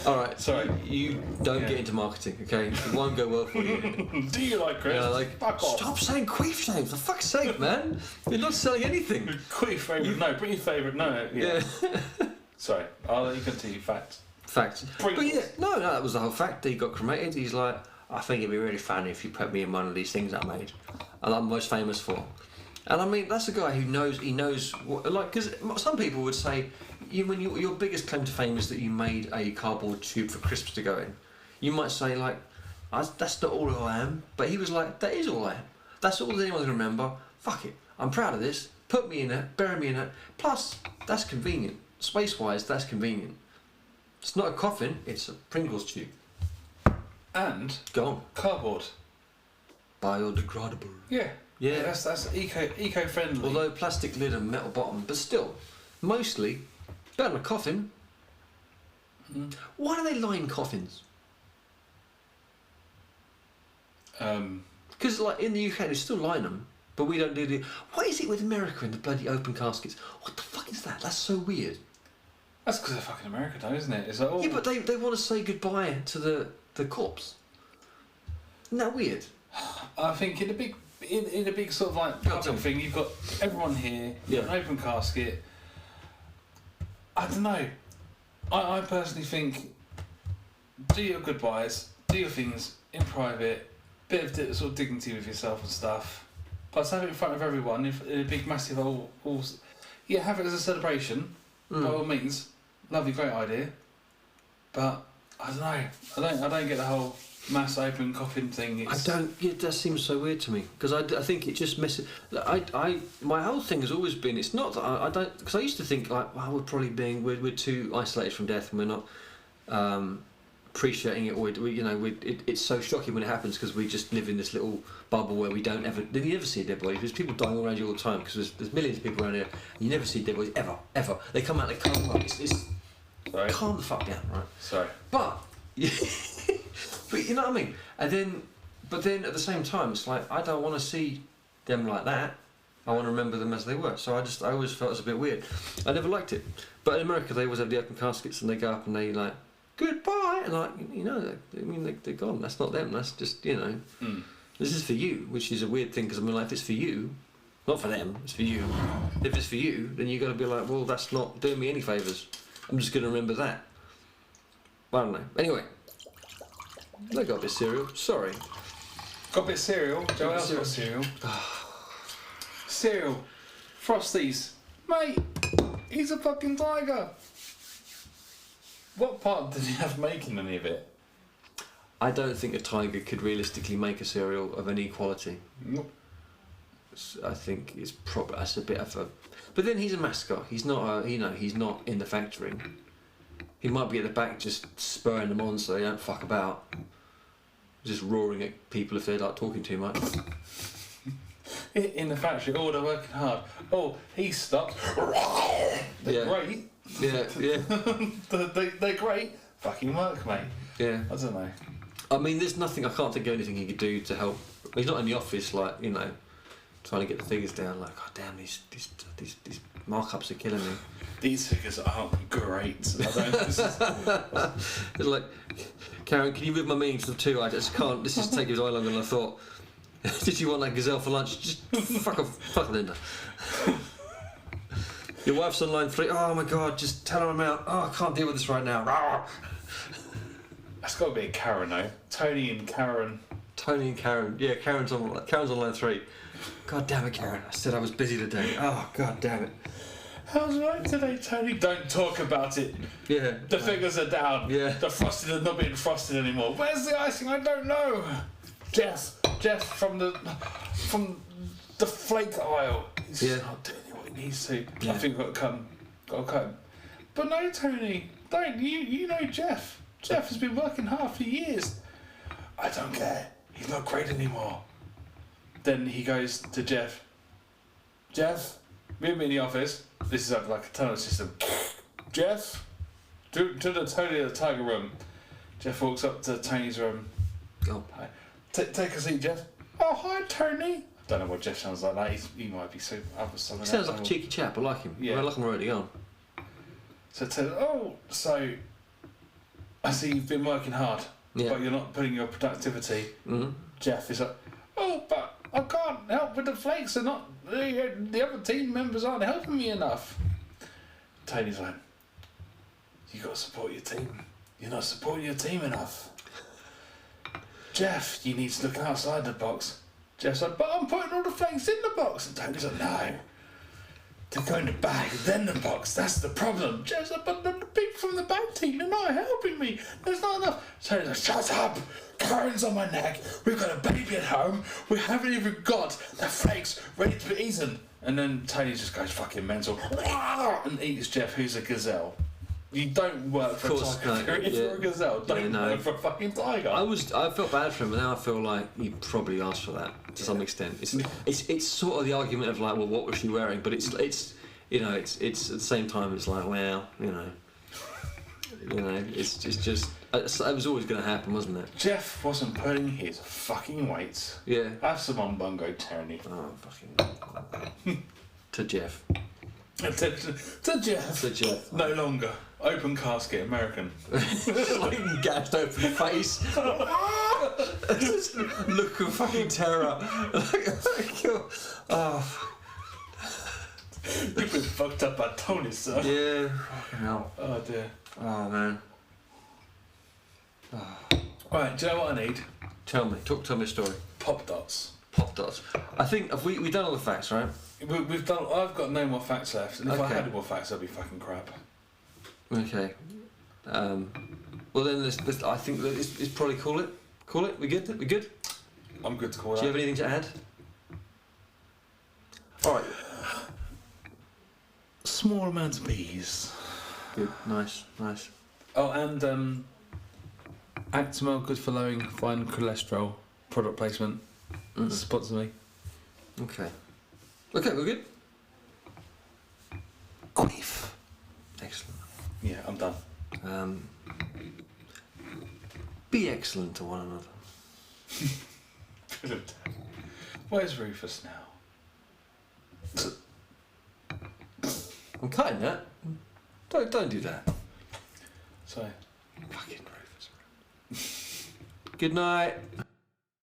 Alright, sorry. You don't get into marketing, okay? It won't go well for you. Do you like crisps? Fuck off. Stop saying queef names, for fuck's sake, man. You're not selling anything. Queef favourite, no. Bring your favourite, no. Yeah. Sorry, I'll let you continue. Facts. But yeah, no, that was the whole fact. He got cremated. He's like, I think it'd be really funny if you put me in one of these things I made, and I'm most famous for. And I mean, that's a guy who knows. He knows what, like, because some people would say, when your biggest claim to fame is that you made a cardboard tube for crisps to go in. You might say like, that's not all I am. But he was like, that is all I am. That's all anyone's gonna remember. Fuck it. I'm proud of this. Put me in it. Bury me in it. Plus, that's convenient. Space-wise, that's convenient. It's not a coffin. It's a Pringles tube. And gone. Cardboard. Biodegradable. Yeah. Yeah. That's eco-friendly. Although plastic lid and metal bottom, but still, mostly better than a coffin. Why do they line coffins? Because like in the UK they still line them, but we don't do the. What is it with America and the bloody open caskets? What the fuck is that? That's so weird. That's because they're fucking America, though, isn't it? It's like, yeah, but they want to say goodbye to the corpse. Isn't that weird? I think in a big sort of like public thing, you've got everyone here, an open casket. I don't know. I personally think do your goodbyes, do your things in private, bit of sort of dignity with yourself and stuff. But have it in front of everyone in a big massive all have it as a celebration. By all means, lovely, great idea. But I don't know. I don't get the whole mass open coffin thing. It does seem so weird to me because I think it just messes. My whole thing has always been. It's not that I don't, because I used to think like, well, we're too isolated from death and we're not appreciating it. Or it's so shocking when it happens because we just live in this little bubble where you never see a dead body. There's people dying all around you all the time because there's millions of people around here and you never see dead bodies ever. They come out, they come up. Sorry. Calm the fuck down, right? Sorry. But you know what I mean? But then at the same time, it's like I don't want to see them like that. I want to remember them as they were. So I always felt it was a bit weird. I never liked it. But in America, they always have the open caskets and they go up and they like goodbye and like they're gone. That's not them. That's just This is for you, which is a weird thing because I mean, like, if it's for you, not for them, it's for you. If it's for you, then you got to be like, well, that's not doing me any favours. I'm just going to remember that. I don't know. Anyway. They got a bit of cereal. Sorry. Got a bit of cereal. Joe else got cereal. Cereal. Frosties. Mate, he's a fucking tiger. What part did he have making any of it? I don't think a tiger could realistically make a cereal of any quality. Nope. I think it's probably that's a bit of a. But then he's a mascot. He's not a, he's not in the factory. He might be at the back just spurring them on so they don't fuck about. Just roaring at people if they like talking too much. In the factory, oh, they're working hard. Oh, he stopped. They're great. Yeah, yeah. they're great. Fucking work, mate. Yeah. I don't know. I mean, there's nothing. I can't think of anything he could do to help. He's not in the office, like trying to get the figures down. Like, God damn, these markups are killing me. These figures aren't great. I don't. It's like, Karen, can you move my meetings to 2? I just can't. This is taking way longer than I thought. Did you want that gazelle for lunch? Just fuck off, fuck Linda. Your wife's on line 3. Oh my God, just tell her I'm out. Oh, I can't deal with this right now. That's got to be a Karen, though. Tony and Karen. Tony and Karen. Yeah, Karen's on line 3. God damn it, Karen. I said I was busy today. Oh, God damn it. How's right today, Tony? Don't talk about it. Yeah. The figures are down. Yeah. The frosted are not being frosted anymore. Where's the icing? I don't know. Jeff from the flake aisle. He's not doing what he needs to. Yeah. I think I've got to cut him. But no, Tony, don't. You know Jeff. Jeff has been working hard for years. I don't care. He's not great anymore. Then he goes to Jeff. Jeff, meet me in the office. This is like a tunnel system. Jeff, to the Tony the Tiger room. Jeff walks up to Tony's room. Oh. Hi. Take a seat, Jeff. Oh, hi, Tony. Don't know what Jeff sounds like that. He might be so other something. He sounds like a cheeky chap. I like him. Yeah. I like him already on. So I see you've been working hard, but you're not putting your productivity. Mm-hmm. Jeff is like, oh, but I can't help with the flakes. They're not. The other team members aren't helping me enough. Tony's like, you got to support your team. You're not supporting your team enough. Jeff, you need to look outside the box. Jeff's like, but I'm putting all the flakes in the box. And Tony's like, no. They go in the bag, then the box. That's the problem. Jeff's like, but the people from the bag team, they're not helping me. There's not enough. Tony's like, shut up. Karen's on my neck. We've got a baby at home. We haven't even got the flakes ready to be eaten. And then Tony just goes fucking mental and eats Jeff, who's a gazelle. You don't work for a tiger. If you're a gazelle, don't work for a fucking tiger. I felt bad for him, but now I feel like he probably asked for that to some extent. It's sort of the argument of like, well, what was she wearing? But it's at the same time it's like, well, it's just it was always going to happen, wasn't it? Jeff wasn't putting his fucking weight. Yeah. Have some on Bungo, Tony. Oh, fucking. To Jeff. To Jeff. To Jeff. No longer. Open casket, American. Like gashed open face. Just look of fucking terror. Oh. You've been fucked up by Tony, sir. Yeah. Fucking hell. Oh dear. Oh man. Oh. Right, do you know what I need? Tell me a story. Pop dots. Pop dots. I think we've done all the facts, right? We've done. I've got no more facts left, and if I Okay. had more facts, that'd be fucking crap. Okay. Well then, I think that it's probably call it. Call it. We good? We good? I'm good to call Do you have anything to add? All right. Small amount of bees. Good. Nice. Oh, and Actimel, good for lowering fine cholesterol. Product placement. Sponsor me. Okay. Okay, we're good. Queef. Excellent. Yeah, I'm done. Be excellent to one another. Where's Rufus now? I'm cutting that. Don't do that. Sorry. Fucking Rufus. Good night.